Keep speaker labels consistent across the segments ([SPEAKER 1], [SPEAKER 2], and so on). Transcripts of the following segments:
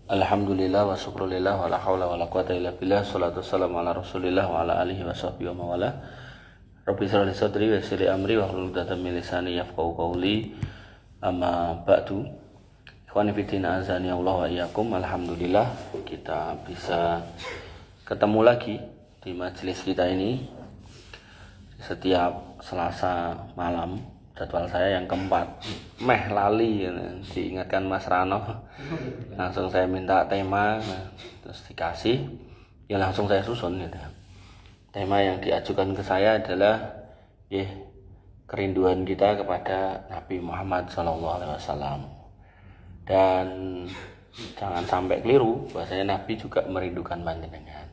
[SPEAKER 1] Alhamdulillah wa syukrulillah wa la hawla wa la quwata illa billah. Salatu wassalamu ala rasulillah wa ala alihi wa sahbihi wa mawala. Rabbi shrah li sadri wa yassir li amri wa hlul 'uqdatam min lisani yafqahu qawli. Amma ba'du. Ikhwani fillah azani Allah wa iyyakum. Alhamdulillah kita bisa ketemu lagi di majelis kita ini setiap Selasa malam. Jadwal saya yang keempat, lali ya. Diingatkan Mas Rano, langsung saya minta tema, terus dikasih, ya langsung saya susun gitu. Tema yang diajukan ke saya adalah kerinduan kita kepada Nabi Muhammad SAW. Dan jangan sampai keliru, bahwasanya Nabi juga merindukan panjenengan.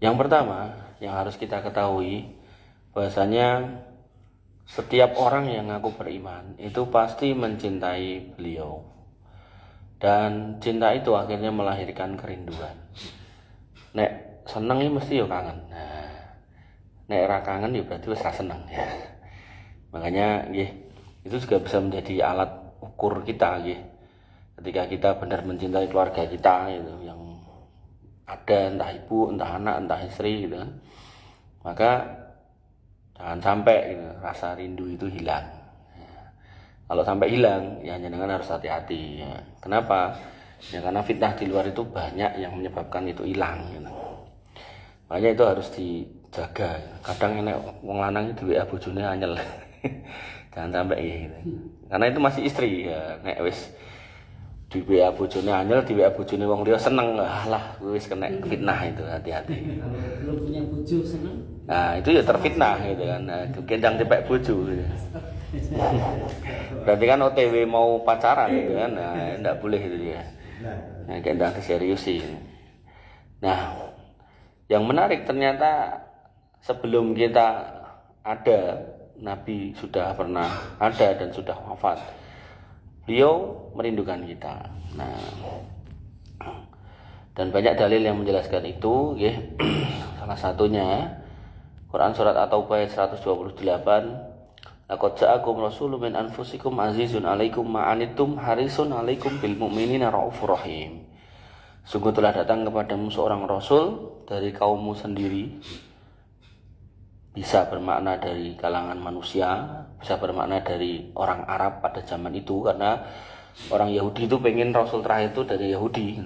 [SPEAKER 1] Yang pertama yang harus kita ketahui, bahwasanya setiap orang yang ngaku beriman itu pasti mencintai beliau, dan cinta itu akhirnya melahirkan kerinduan. Nek seneng ya mesti ya kangen. Nah, nek ra kangen ya berarti wis ra seneng ya. Makanya itu juga bisa menjadi alat ukur kita ketika kita benar mencintai keluarga kita itu yang ada, entah ibu, entah anak, entah istri gitu kan. Maka jangan sampai rasa rindu itu hilang. Kalau sampai hilang, ya jangan harus hati-hati. Ya. Kenapa? Ya karena fitnah di luar itu banyak yang menyebabkan itu hilang. Makanya itu harus dijaga. Kadang enek wong lanang itu WA bojone anyel. Jangan sampai gitu. Karena itu masih istri ya. Nek wis di WA bojone anyel, di WA bojone wong liya seneng, lah wis kena fitnah itu, hati-hati.
[SPEAKER 2] Kalau belum punya bojo seneng.
[SPEAKER 1] Nah, itu ya terfitnah gitu kan. Nah, gendang cepek bojo gitu. Berarti kan OTW mau pacaran gitu kan. Nah, enggak boleh itu dia. Nah, gendang diseriusi. Nah, yang menarik ternyata sebelum kita ada, Nabi sudah pernah ada dan sudah wafat. Beliau merindukan kita. Nah, dan banyak dalil yang menjelaskan itu, salah satunya Quran surat At-Taubah ayat 128. Laqad ja'akum rasulun min anfusikum azizun 'alaikum ma anittum harisun 'alaikum bil mu'minina raufur rahim. Sungguh telah datang kepadamu seorang rasul dari kaummu sendiri. Bisa bermakna dari kalangan manusia, bisa bermakna dari orang Arab pada zaman itu, karena orang Yahudi itu pengen rasul terakhir itu dari Yahudi.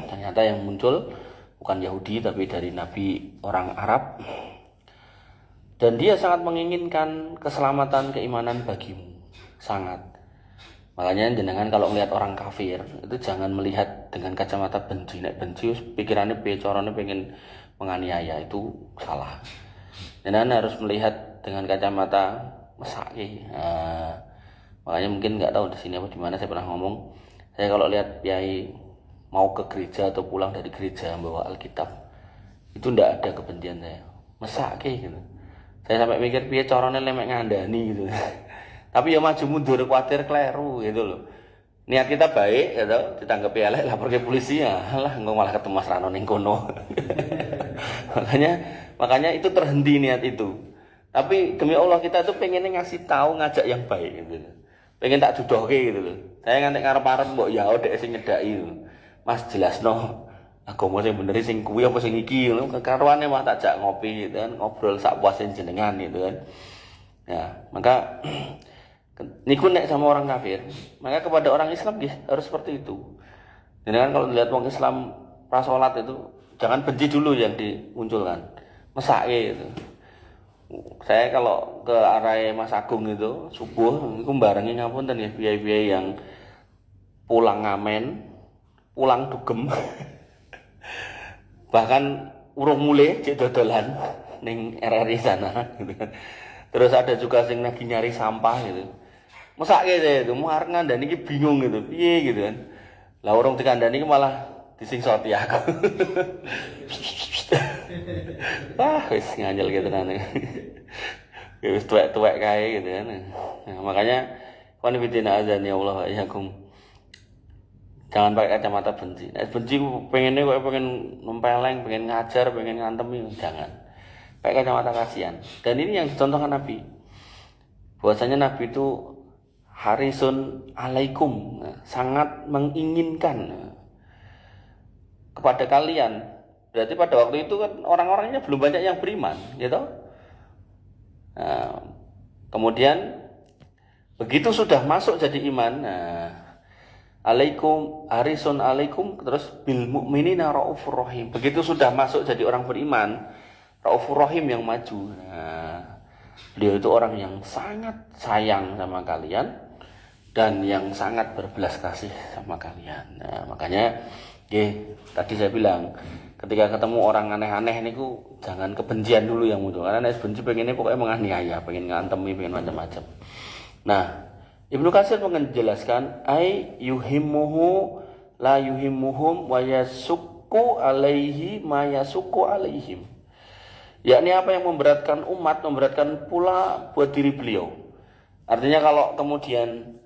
[SPEAKER 1] Ternyata yang muncul bukan Yahudi tapi dari nabi orang Arab. Dan dia sangat menginginkan keselamatan keimanan bagimu, sangat. Makanya jenengan kalau melihat orang kafir itu jangan melihat dengan kacamata benci. Nek benci pikirannya becorone pengen menganiaya, itu salah. Jenengan harus melihat dengan kacamata mesake. Makanya mungkin nggak tahu di sini apa di mana saya pernah ngomong. Saya kalau lihat kiai mau ke gereja atau pulang dari gereja membawa Alkitab, itu ndak ada kebencian saya. Mesake gitu. Saya sampai mikir piye carane lemek ngandani gitu. Tapi ya maju mundur kuatir kleru gitu loh. Niat kita baik gitu, ditanggapi elek lapor ke polisi ya. Lah engko malah ketemu Mas Rano ning kono. Makanya itu terhenti niat itu. Tapi demi Allah kita tuh pengen ngasih tahu, ngajak yang baik gitu. Pengen tak dudohke gitu loh. Saya ngantek ngarep-arep mbok ya dhek sing nyedaki gitu. Mas jelasno agama sing bener sing kuwi apa sing iki ngono, kekaruane mah tak jak ngopi gitu kan, ngobrol sak puase jenengan gitu kan. Ya, maka niku nek sama orang kafir, maka kepada orang Islam harus seperti itu. Jenengan kalau lihat orang Islam pra salat itu jangan benci dulu yang dimunculkan. Mesake gitu. Saya kalau ke arah Mas Agung itu subuh niku barengi ngapunten ya biaya-biaya yang pulang ngamen, pulang dugem. Bahkan urung mulai cek dodolan ning RRI sana gitu kan. Terus ada juga sing lagi nyari sampah gitu. Mesake saya itu mau arep ngandani iki bingung gitu. Piye gitu kan. Lah urung dikandani malah disingsoti aku. Wis nganyel gitu kan. Wis tuwek-tuwek kae gitu kan. Nah, makanya qanifidina azani Allah yakum. Jangan pakai kacamata benci. Benci pengennya kok pengen nempeleng, pengen ngajar, pengen ngantem, jangan. Pakai kacamata kasihan. Dan ini yang dicontohkan Nabi. Bahwasanya Nabi itu harisun alaikum, sangat menginginkan kepada kalian. Berarti pada waktu itu kan orang-orangnya belum banyak yang beriman, gitu. Nah, kemudian begitu sudah masuk jadi iman, alaikum harisun alaikum, terus bil mu'minina raufur rahim. Begitu sudah masuk jadi orang beriman, raufur rahim yang maju. Nah, beliau itu orang yang sangat sayang sama kalian dan yang sangat berbelas kasih sama kalian. Nah, makanya tadi saya bilang, ketika ketemu orang aneh-aneh niku jangan kebencian dulu yang muncul. Karena nek benci pengennya pokoknya menganiaya, pengen ngantemi, pengen macam-macam. Nah, Ibnu Katsir menjelaskan ai yuhimmuhu la yuhimmuhum wa yasukku alaihi ma yasukku alaihim. Yakni apa yang memberatkan umat, memberatkan pula buat diri beliau. Artinya kalau kemudian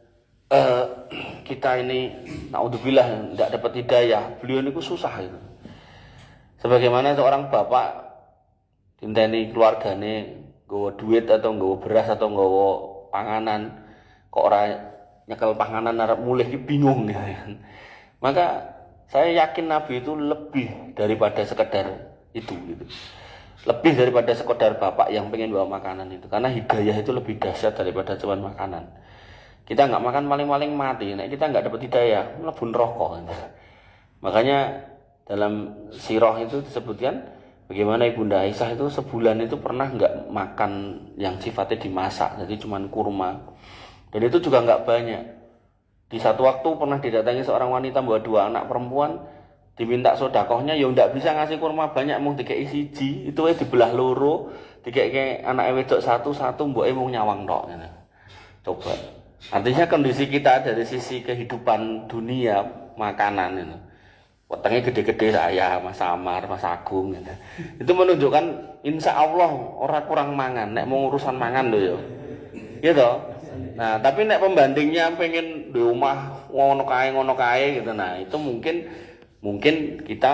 [SPEAKER 1] kita ini naudzubillah tidak dapat hidayah, beliau ini susah itu. Sebagaimana seorang bapak dinteni keluargane nggawa duit atau nggawa beras atau nggawa panganan, kok ora nyekel panganan arep mulih iki bingung ya. Maka saya yakin Nabi itu lebih daripada sekedar itu gitu. Lebih daripada sekedar bapak yang pengen bawa makanan itu, karena hidayah itu lebih dahsyat daripada cuman makanan. Kita nggak makan maling-maling mati, nah kita nggak dapat hidayah, mlebu neraka. Makanya dalam sirah itu disebutkan bagaimana Ibunda Aisyah itu sebulan itu pernah nggak makan yang sifatnya dimasak, jadi cuman kurma, dan itu juga nggak banyak. Di satu waktu pernah didatangi seorang wanita bawa 2 anak perempuan, diminta sodakohnya, ya nggak bisa ngasih kurma banyak, mau dikei siji, itu dibelah loro, dikei anak wedok satu mbok mau nyawang tok. Coba, artinya kondisi kita dari sisi kehidupan dunia makanan itu, wetenge gede-gede saya, Mas Amar, Mas Agung gitu. Itu menunjukkan insya Allah orang kurang mangan, nek mau urusan mangan loh ya. Gitu. Nah, tapi nek pembandingnya pengen di rumah ngono kae gitu. Nah, itu mungkin kita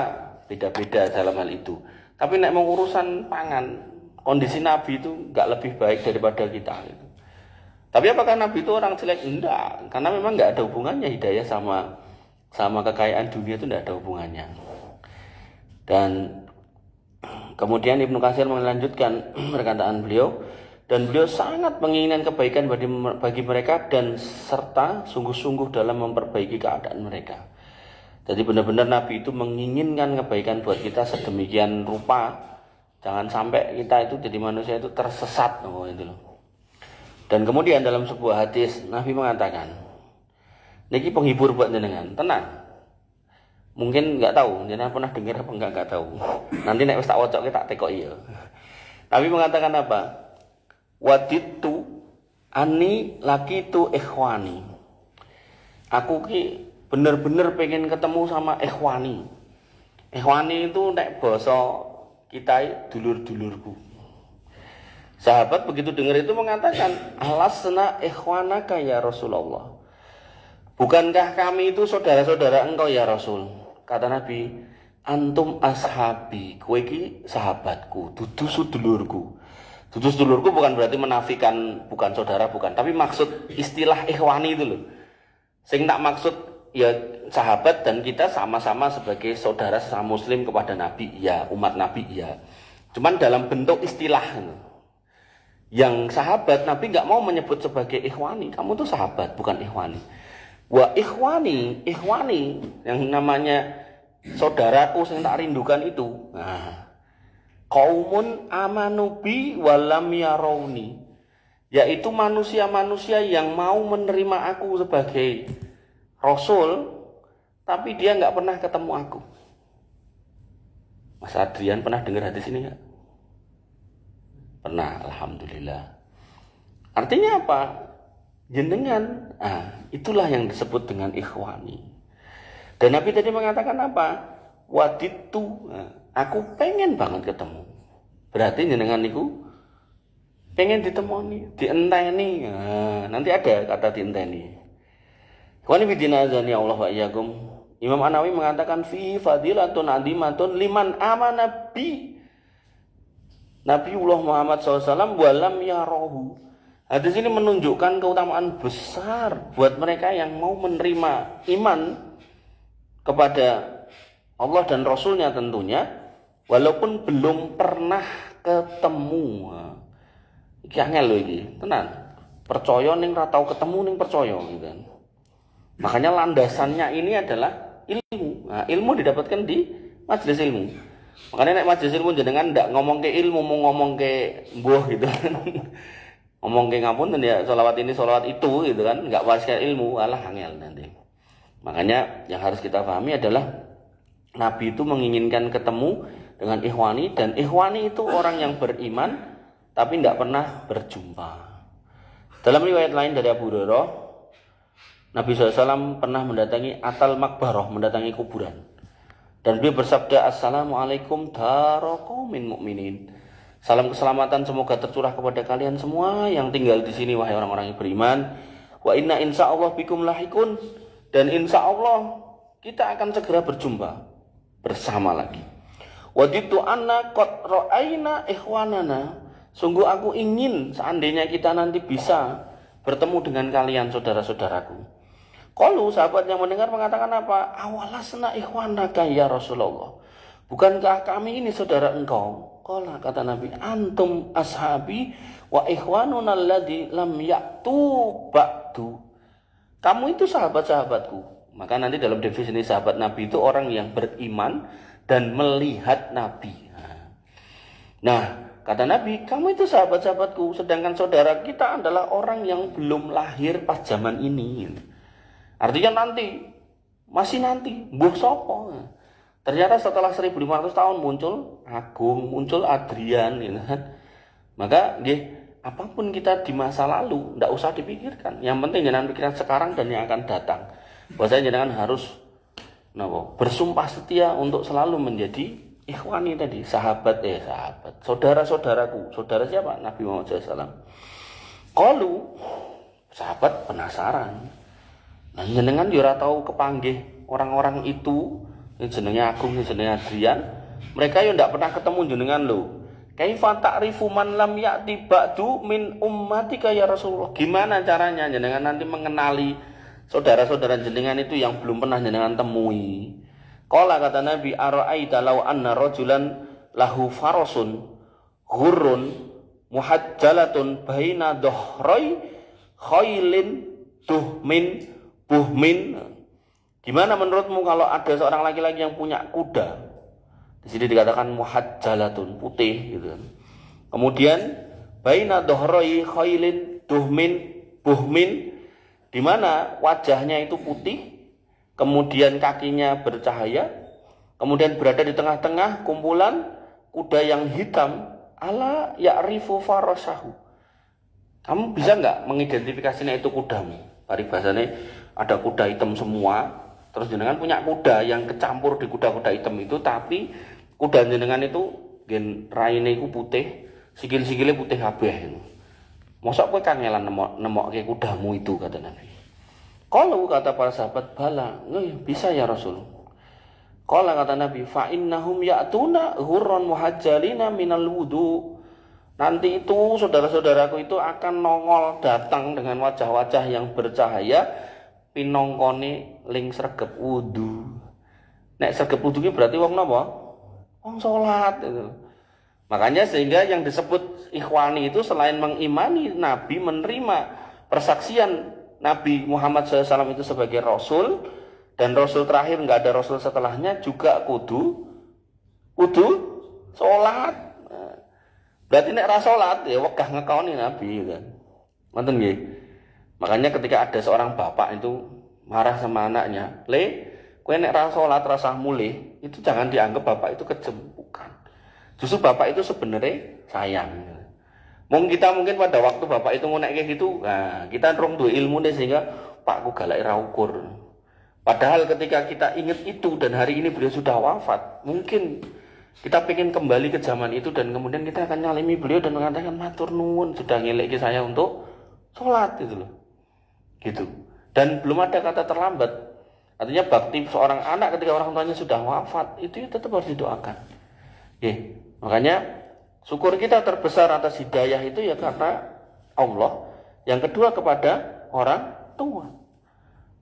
[SPEAKER 1] beda-beda dalam hal itu. Tapi nek mau urusan pangan, kondisi Nabi itu enggak lebih baik daripada kita gitu. Tapi apakah Nabi itu orang jelek? Enggak, karena memang enggak ada hubungannya hidayah sama kekayaan dunia itu tidak ada hubungannya. Dan kemudian Ibnu Katsir melanjutkan perkataan beliau, dan beliau sangat menginginkan kebaikan bagi mereka dan serta sungguh-sungguh dalam memperbaiki keadaan mereka. Jadi benar-benar Nabi itu menginginkan kebaikan buat kita sedemikian rupa, jangan sampai kita itu jadi manusia itu tersesat itu loh. Dan kemudian dalam sebuah hadis Nabi mengatakan, niki penghibur buat jenengan, tenang. Mungkin nggak tahu, jenengan pernah dengar apa nggak tahu. Nanti nek wis tak wocok tak tekoki ya. Nabi mengatakan apa? Waditu ani lakitu ikhwani. Aku ki bener-bener pengen ketemu sama ikhwani. Ikhwani itu nek basa kita dulur-dulurku. Sahabat begitu dengar itu mengatakan, alasna ikhwanaka ya Rasulullah. Bukankah kami itu saudara-saudara engkau ya Rasul? Kata Nabi, antum ashabi, kowe iki sahabatku, dudu sedulurku. Dudu sedulurku bukan berarti menafikan bukan saudara, bukan, tapi maksud istilah ikhwani itu loh. Sing tak maksud ya sahabat dan kita sama-sama sebagai saudara sesama muslim kepada Nabi, ya umat Nabi ya. Cuman dalam bentuk istilah. Yang sahabat Nabi nggak mau menyebut sebagai ikhwani, kamu tuh sahabat bukan ikhwani. Wa ikhwani yang namanya saudaraku yang tak rindukan itu. Nah, qaumun amanubi walam yarawni, yaitu manusia-manusia yang mau menerima aku sebagai Rasul, tapi dia nggak pernah ketemu aku. Mas Adrian pernah dengar hadis ini nggak? Pernah, alhamdulillah. Artinya apa? Jenengan, itulah yang disebut dengan ikhwani. Dan Nabi tadi mengatakan apa? Waditu, aku pengen banget ketemu. Berarti jenengan niku pengen ditemoni, dienteni. Nanti ada kata dienteni. Ikhwani bidina azani Allah wa iyyakum. Imam An-Nawawi mengatakan fi fadilatun adimatun liman amana bi Nabiullah Muhammad SAW walam yarahu. Hadis ini menunjukkan keutamaan besar buat mereka yang mau menerima iman kepada Allah dan Rasulnya tentunya, walaupun belum pernah ketemu. Iki angel lho iki, tenan. Percaya ning ra tau ketemu ning percaya gitu kan. Makanya landasannya ini adalah ilmu. Nah, ilmu didapatkan di majelis ilmu. Makanya nek majelis ilmu jenengan ndak ngomong ke ilmu, mau ngomong ke mbuh gitu kan. Ngomong ke ngapunten ya sholawat ini sholawat itu gitu kan, nggak wariskan ilmu, alah angel nanti. Makanya yang harus kita pahami adalah Nabi itu menginginkan ketemu dengan ikhwani, dan ikhwani itu orang yang beriman tapi tidak pernah berjumpa. Dalam riwayat lain dari Abu Hurairah, Nabi SAW pernah mendatangi Atal Makbarah, mendatangi kuburan, dan beliau bersabda, Assalamualaikum daraqaumin mu'minin. Salam keselamatan semoga tercurah kepada kalian semua yang tinggal di sini, wahai orang-orang yang beriman. Wa inna insya Allah bikum lahikun, dan insya Allah kita akan segera berjumpa bersama lagi. Waditu anna qad ra'aina ikhwanana, sungguh aku ingin seandainya kita nanti bisa bertemu dengan kalian saudara-saudaraku. Qalu, sahabat yang mendengar mengatakan apa? Awalasna ikhwanaka ya Rasulullah, bukankah kami ini saudara engkau? Qala, kata Nabi, antum ashabi wa ikhwanuna alladzi lam ya'tu ba'du. Kamu itu sahabat-sahabatku. Maka nanti dalam definisi sahabat Nabi itu orang yang beriman dan melihat Nabi. Nah, kata Nabi, kamu itu sahabat-sahabatku, sedangkan saudara kita adalah orang yang belum lahir pas zaman ini. Artinya nanti, masih nanti, mbuh sapa. Ternyata setelah 1500 tahun muncul Agung, muncul Adrian, gitu kan. Maka apapun kita di masa lalu tidak usah dipikirkan. Yang penting jangan pikiran sekarang dan yang akan datang. Bahwasanya jangan harus bersumpah setia untuk selalu menjadi ikhwani tadi, sahabat, saudara-saudaraku. Saudara siapa? Nabi Muhammad SAW. Qalu, sahabat penasaran. Nah, jenengan yo ora tau kepanggih orang-orang itu. Ini jenengnya Agung, ini jenengnya Adrian. Mereka yang tidak pernah ketemu jenengan lo. Kaifa ta'rifu man lam ya'ti ba'du min ummatika ya Rasulullah. Gimana caranya jenengan nanti mengenali saudara-saudara jenengan itu yang belum pernah jenengan temui? Qala, kata Nabi, ara'aita law anna rajulan lahu farasun ghurrun muhajjalatun baina dhahrai khailin buhmin. Gimana menurutmu kalau ada seorang laki-laki yang punya kuda? Di sini dikatakan muhajjalatun, putih gitu kan. Kemudian baina dhahrai khailin buhmin, di mana wajahnya itu putih, kemudian kakinya bercahaya, kemudian berada di tengah-tengah kumpulan kuda yang hitam, ala ya'rifu farasahu. Kamu bisa enggak mengidentifikasinya itu kudamu? Paribasane ada kuda hitam semua. Terus jenengan punya kuda yang kecampur di kuda-kuda hitam itu, tapi kuda jenengan itu raine iku putih, sikil-sikile putih kabeh. Mosok kowe kangelan nemokke kudamu itu, kata Nabi. Kalau kata para sahabat, bala, bisa ya Rasul. Kalau kata Nabi, fa innahum ya'tuna ghurran muhajjalina minal wudu. Nanti itu saudara-saudaraku itu akan nongol datang dengan wajah-wajah yang bercahaya, pinongkone ling sregep wudu. Nek sregep wudu ki berarti wong napa? Wong salat itu. Makanya sehingga yang disebut ikhwani itu selain mengimani Nabi, menerima persaksian Nabi Muhammad SAW itu sebagai Rasul, dan Rasul terakhir, nggak ada Rasul setelahnya, juga kudu sholat. Berarti nek ra sholat ya wegah ngekoni Nabi kan. Ngoten nggih. Makanya ketika ada seorang bapak itu marah sama anaknya, kowe nek ra sholat rasah mulih, itu jangan dianggap bapak itu kejem, bukan. Justru bapak itu sebenarnya sayang. Mungkin pada waktu bapak itu ngonek kayak gitu, nah, kita rong duwe ilmu deh sehingga pakku galak ra ukur. Padahal ketika kita ingat itu dan hari ini beliau sudah wafat, mungkin kita pengen kembali ke zaman itu dan kemudian kita akan nyalimi beliau dan mengatakan matur nuwun sudah ngeleki saya untuk sholat gitu loh. Gitu. Dan belum ada kata terlambat. Artinya bakti seorang anak ketika orang tuanya sudah wafat itu tetap harus didoakan. Makanya syukur kita terbesar atas hidayah itu ya karena Allah Yang kedua kepada orang tua.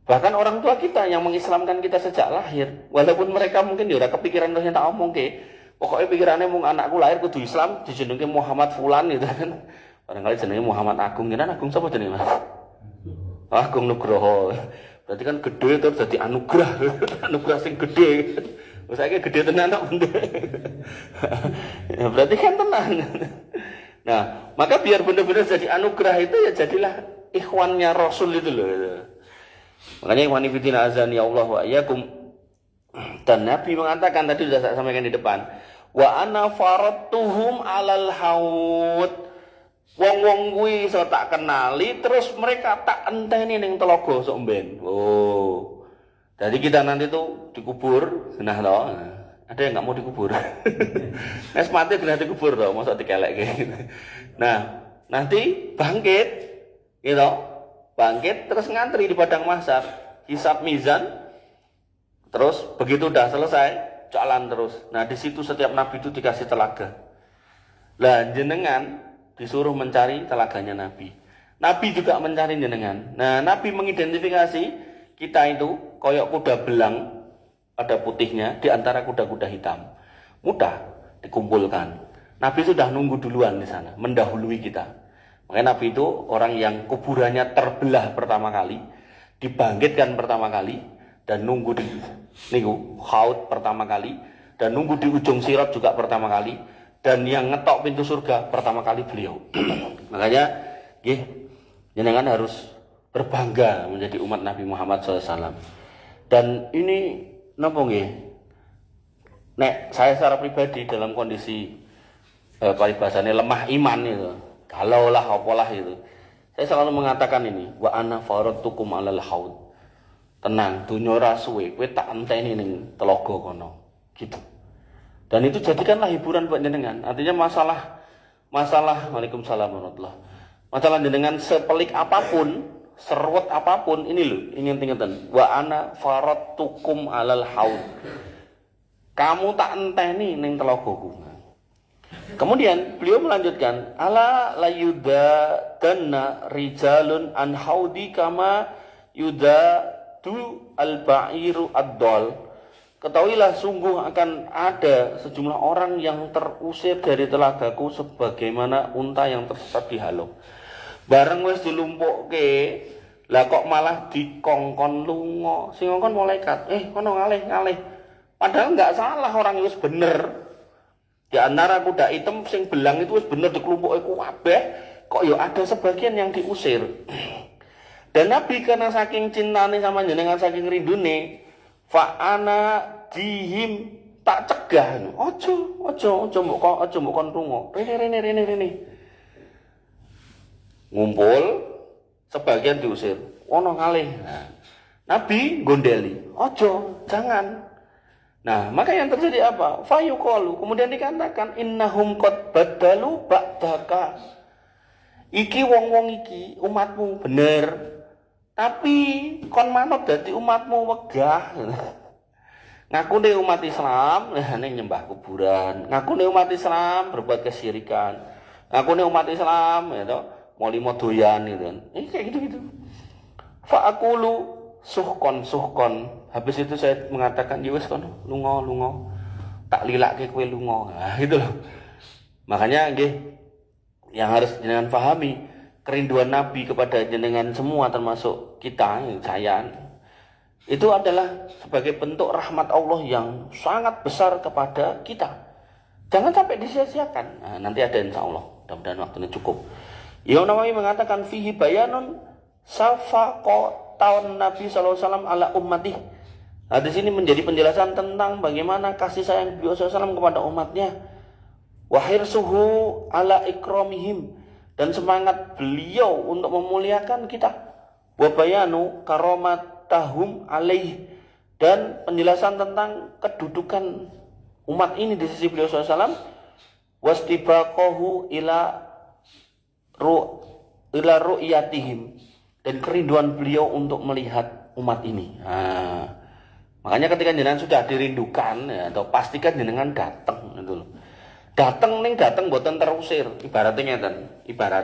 [SPEAKER 1] Bahkan orang tua kita yang mengislamkan kita sejak lahir, walaupun mereka mungkin ya ora kepikiran terus tak omong ke, pokoknya pikirannya mung anakku lahir kudu Islam, dijenengke Muhammad Fulan gitu kan. Barangkali jenenge Muhammad Agung, kira Agung sapa jenenge Mas? Agung Nugroho. Berarti kan gede terus jadi anugerah, anugerah sing gede. Wes saiki gede tenan kok bende. Ya berarti kan tenang. Nah, maka biar benar-benar jadi anugerah itu ya jadilah ikhwannya Rasul itu loh. Makanya ikhwani fiddin azani Allah wa iyyakum. Dan Nabi mengatakan tadi sudah saya sampaikan di depan, wa ana faradtuhum alal haud. Wong-wong kuwi iso tak kenali terus mereka tak enteni ning telaga sok mben. Oh. Jadi kita nanti tuh dikubur, nah toh. Ada yang nggak mau dikubur. Nes mati kena dikubur toh, masa dikelek. Nah, nanti bangkit gitu. Bangkit terus ngantri di padang mahsyar, hisab mizan. Terus begitu udah selesai, jalan terus. Nah, di situ setiap nabi itu dikasih telaga. Lah jenengan disuruh mencari telaganya Nabi. Nabi juga mencari jenengan. Nah, Nabi mengidentifikasi kita itu koyok kuda belang, ada putihnya di antara kuda-kuda hitam. Mudah dikumpulkan. Nabi sudah nunggu duluan di sana, mendahului kita. Makanya Nabi itu orang yang kuburannya terbelah pertama kali, dibangkitkan pertama kali, dan nunggu di haud pertama kali, dan nunggu di ujung sirat juga pertama kali. Dan yang ngetok pintu surga pertama kali beliau. Makanya, jenengan harus berbangga menjadi umat Nabi Muhammad SAW. Dan ini, napa nggih? Nek saya secara pribadi dalam kondisi paribasannya lemah iman itu, kalau lah apalah itu, saya selalu mengatakan ini, wa ana faradtukum alal haud. Tenang, dunya ora suwe, kowe tak enteni ning telaga kono. Gitu. Dan itu jadikanlah hiburan buat jenengan. Artinya masalah Waalaikumsalam warahmatullah. Masalah jenengan sepelik apapun, seruat apapun, ini loh, ingat-ingatan. Wa ana faradtukum alal haud. Kamu tak enteni ning telagaku. Kemudian beliau melanjutkan, ala layuda danna rijalun an haudi kama yudadu al-ba'iru ad-dal. Ketahuilah sungguh akan ada sejumlah orang yang terusir dari telagaku sebagaimana unta yang tersesat di halau. Bareng wis dilumpukke, lah kok malah dikongkon lunga. Sing ngongkon malaikat, kono ngalih. Padahal enggak salah orang itu bener. Di antara kuda hitam sing belang itu wis bener dikelumpukke kabeh, kok ya ada sebagian yang diusir. Dan Nabi karena saking cintane sama jenengan, saking rindune, fa'ana dihim tak cegah. Ojo mbok kon lunga. Rene. Ngumpul, sebagian diusir. Ono ngalih. Nah, Nabi gondeli. Ojo, jangan. Nah, maka yang terjadi apa? Fayuqalu. Kemudian dikatakan innahum qad badalu ba'daka. Iki wong-wong iki umatmu bener. Tapi kon manut dadi umatmu wegah. Ngaku nih umat Islam, ning nyembah kuburan. Ngaku nih umat Islam berbuat kesyirikan. Ngaku nih umat Islam, ya toh, mau limo doyan gitu. Kayak gitu. Fa aqulu suhkon. Habis itu saya mengatakan, ya wis kono, lunga. Tak lilakke kowe lunga. Nah, gitu loh. Makanya nggih yang harus jenengan pahami, kerinduan Nabi kepada jenengan semua termasuk kita, saya, itu adalah sebagai bentuk rahmat Allah yang sangat besar kepada kita. Jangan sampai disia-siakan. Nah, nanti ada insya Allah. Mudah-mudahan waktunya cukup. Imam Nawawi mengatakan fihi bayanun safaqatan Nabi SAW ala ummati. Nah, di sini menjadi penjelasan tentang bagaimana kasih sayang Nabi SAW kepada umatnya. Wahirsuhu ala ikramihim. Dan semangat beliau untuk memuliakan kita. Wabayanu karomatahum alaih. Dan penjelasan tentang kedudukan umat ini di sisi beliau SAW. Wastibaqahu ila ru'yatihim. Dan kerinduan beliau untuk melihat umat ini. Nah, makanya ketika jenengan sudah dirindukan, ya, atau pastikan jenengan datang gitu loh. Datang boten terusir, ibaratnya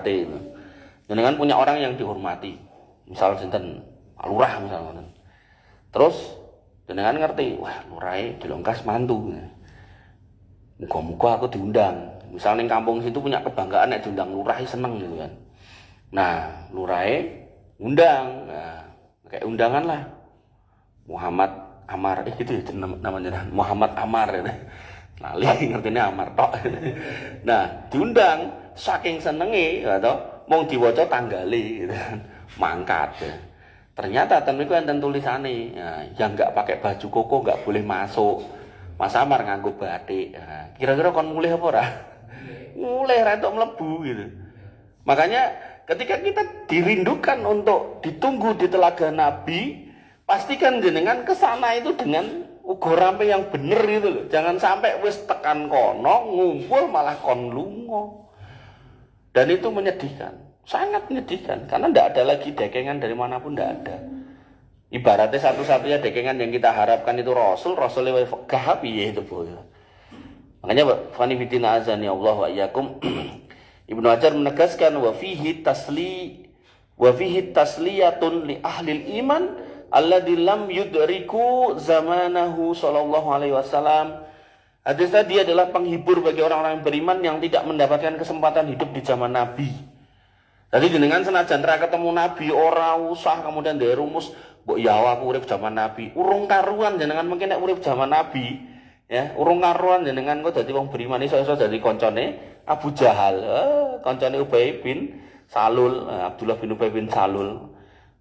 [SPEAKER 1] itu. jenengan punya orang yang dihormati, misal sinten Pak Lurah misalnya. Terus jenengan ngerti, wah lurahe dilongkas mantu. Muga-muga aku diundang. Misal ning kampung situ punya kebanggaan nek diundang lurah seneng gitu kan. Nah, lurahe undang. Nah, kayak undangan lah. Muhammad Amar gitu ya namanya Muhammad Amar ya. Lali ngertine Amar tok. Nah, diundang saking senenge atau mung diwaca tanggale gitu kan. Mangkat ya. Ternyata ten niku enten tulisane, ya, yang enggak pakai baju koko enggak boleh masuk. Mas Amar nganggo batik. Nah, kira-kira kon mulih apa ora? Mulih ra entuk mlebu gitu. Makanya ketika kita dirindukan untuk ditunggu di telaga Nabi, pastikan jenengan ke sana itu dengan uga rampe yang bener gitu loh. Jangan sampai wis tekan kono ngumpul malah kon lunga. Dan itu menyedihkan, sangat menyedihkan karena ndak ada lagi dekengan dari manapun, ndak ada. Ibaratnya satu-satunya dekengan yang kita harapkan itu Rasul lewat gah piye itu Bu. Makanya fani fitina azani Allah wa iyyakum. Ibnu Hajar menegaskan wa fihi tasliyatun li ahli iman alladzi lam yudriku zamanahu sallallahu alaihi wasallam. Hadis tadi adalah penghibur bagi orang-orang beriman yang tidak mendapatkan kesempatan hidup di zaman Nabi. Jadi jenengan senajan ra ketemu Nabi ora usah kemudian dari rumus mbok ya aku urip zaman Nabi. Urung karuan jenengan mungkin nek urip zaman Nabi, ya, urung karuan jenengan kok dadi wong beriman iso-iso dadi koncone Abu Jahal, koncone Ubay bin Salul, Abdullah bin Ubay bin Salul.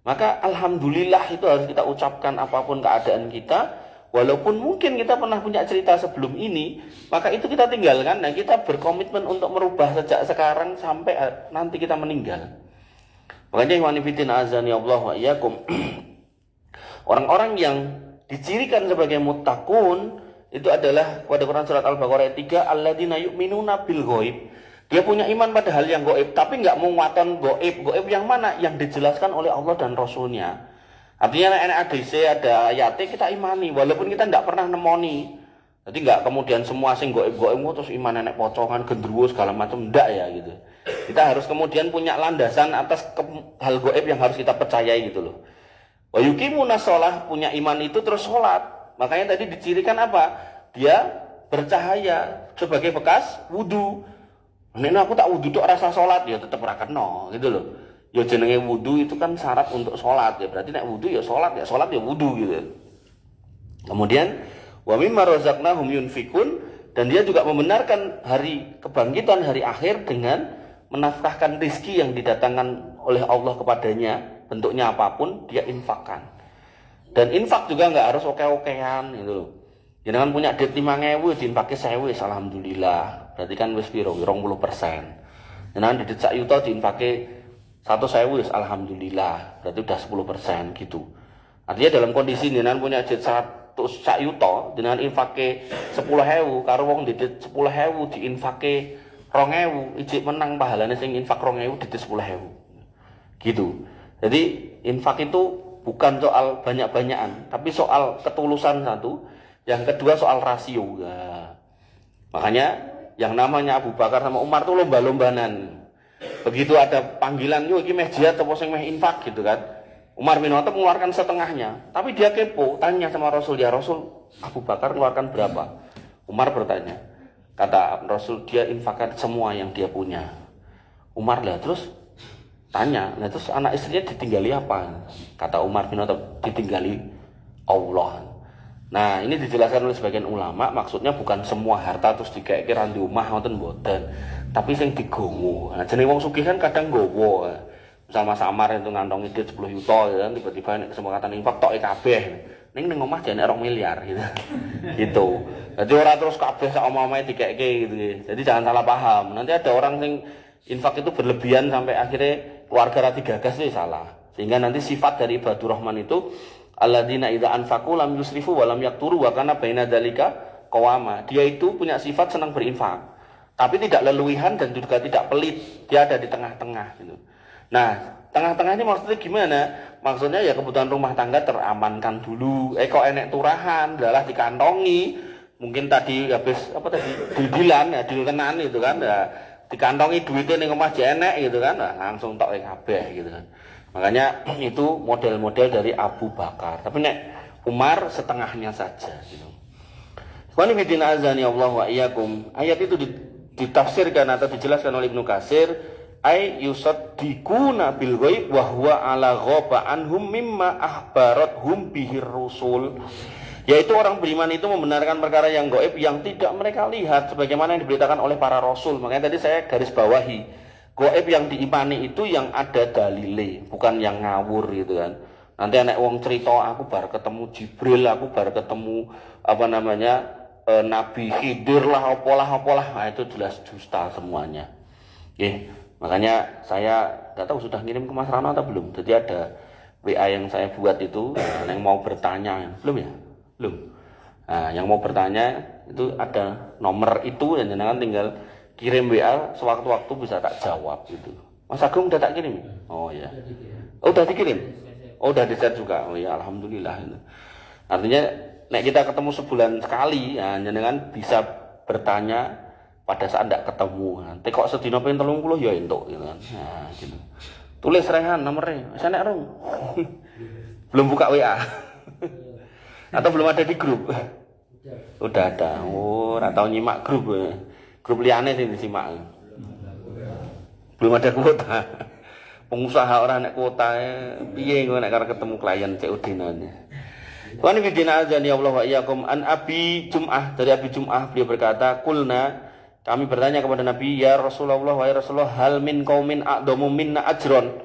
[SPEAKER 1] Maka alhamdulillah itu harus kita ucapkan apapun keadaan kita, walaupun mungkin kita pernah punya cerita sebelum ini, maka itu kita tinggalkan. Nah, kita berkomitmen untuk merubah sejak sekarang sampai nanti kita meninggal. Makanya ikhwan fillah azani Allah wa iyyakum. Orang-orang yang dicirikan sebagai muttaqun itu adalah pada Quran surat Al-Baqarah ayat 3, alladzina yu'minuna bil ghaib. Dia punya iman pada hal yang gaib, tapi enggak mau waton gaib. Gaib yang mana? Yang dijelaskan oleh Allah dan Rasulnya. Artinya enak ADC ada ayatnya kita imani walaupun kita enggak pernah nemoni. Jadi enggak kemudian semua sing gaib-gaib terus iman nenek pocongan gendruwo segala macam, enggak ya gitu. Kita harus kemudian punya landasan atas hal gaib yang harus kita percayai gitu loh. Wa yuqimuna shalah, punya iman itu terus sholat. Makanya tadi dicirikan apa? Dia bercahaya sebagai bekas wudu. Nek aku tak wudu tok rasa sholat ya tetep ora kena gitu loh. Ya jenenge wudu itu kan syarat untuk sholat ya. Berarti nek wudu ya sholat ya wudu gitu. Kemudian wa mimma razaqnahum yunfikun, dan dia juga membenarkan hari kebangkitan hari akhir dengan menafkahkan rezeki yang didatangkan oleh Allah kepadanya, bentuknya apapun dia infakkan. Dan infak juga enggak harus oke-okean gitu loh. Jangan punya duit 5.000 diinfake 1.000 alhamdulillah. Berarti kan wis piro? 20%. Jangan duit 1 juta diinfake 1.000 alhamdulillah. Berarti udah 10% gitu. Artinya dalam kondisi jenengan punya duit 1 juta, jenengan infake 10.000 karo wong duit 10.000 diinfake 2.000, ijik menang pahalane sing infak 2.000 duit 10.000. Gitu. Jadi infak itu bukan soal banyak-banyakan, tapi soal ketulusan satu, yang kedua soal rasio. Nah, makanya yang namanya Abu Bakar sama Umar tuh lomba-lombanan. Begitu ada panggilan, yo iki meh jihad apa sing meh infak gitu kan. Umar bin Khattab mengeluarkan setengahnya, tapi dia kepo, tanya sama Rasul, ya Rasul, Abu Bakar mengeluarkan berapa? Umar bertanya, kata Rasul, dia infakkan semua yang dia punya. Umar lah terus tanya, nah terus anak istrinya ditinggali apa? Kata Umar bin Khattab, ditinggali Allah. Nah, ini dijelaskan oleh sebagian ulama, maksudnya bukan semua harta terus dikek-keran di omah ngoten mboten, tapi sing digowo. Nah, jeneng wong sugih kan kadang gowo. Sama Samar itu ngantongi duit 10 juta ya kan, tiba-tiba nek kesepakatan infak tok kabeh. Ning omah jane 2 miliar gitu. Gitu. Jadi ora terus kabeh sak omah-omahe dikek-ke gitu. Jadi jangan salah paham. Nanti ada orang sing infak itu berlebihan sampai akhirnya keluarga ra digagas itu salah. Sehingga nanti sifat dari ibadur rahman itu alladzina idza anfaqu lam yusrifu wa lam yaqturu wa kana baina dzalika qawama. Dia itu punya sifat senang berinfak, tapi tidak leluihan dan juga tidak pelit. Dia ada di tengah-tengah gitu. Nah, tengah-tengah ini maksudnya gimana? Maksudnya ya kebutuhan rumah tangga teramankan dulu. Kok enek turahan, dalah dikantongi. Mungkin tadi habis apa tadi? Didilan ya, dilkenan itu kan. Ya, dikantongi duitnya ning omah jek enek gitu kan, nah, langsung tok kabeh gitu kan. Makanya itu model-model dari Abu Bakar. Tapi nek Umar setengahnya saja gitu. Qani bidina azani Allah wa iyyakum. Ayat itu ditafsirkan atau dijelaskan oleh Ibnu Katsir, ay yusaddiquna bil ghaib wa huwa ala ghaba anhum mimma ahbarathum bihir rusul. Yaitu orang beriman itu membenarkan perkara yang gaib yang tidak mereka lihat sebagaimana yang diberitakan oleh para rasul. Makanya tadi saya garis bawahi, gaib yang diimani itu yang ada dalile, bukan yang ngawur gitu kan. Nanti anak wong cerita aku baru ketemu Jibril, aku baru ketemu Nabi Khidir lah, apalah, nah itu jelas dusta semuanya. Makanya saya nggak tahu sudah ngirim ke Mas Rano atau belum. Jadi ada WA yang saya buat itu, yang mau bertanya belum ya? Belum. Nah, yang mau bertanya itu ada nomor itu dan jangan tinggal kirim WA, sewaktu-waktu bisa tak jawab gitu. Mas Agung udah tak kirim? Oh ya. Oh udah dikirim? Oh udah di-share juga. Oh ya alhamdulillah. Artinya nek kita ketemu sebulan sekali, ya jangan bisa bertanya pada saat tidak ketemu. Nanti kok sedina pengen 30 ya entuk gitu kan. Nah, gitu. Tulis Rehan nomornya. Saya nek rong. Belum buka WA. Atau belum ada di grup? Udah ada. Oh, ora tau nyimak grup. Grup liane sing disimak. Belum ada kuota. Pengusaha orang nek kuota piye engko nek arep ketemu klien COD nane. Wa ni bidina azan ya Allah wa iyyakum an Abi Jum'ah, dari Abi Jum'ah beliau berkata, "Qulna," kami bertanya kepada Nabi, "Ya Rasulullah, wahai Rasulullah, hal min qaumin a'damu minna ajron?"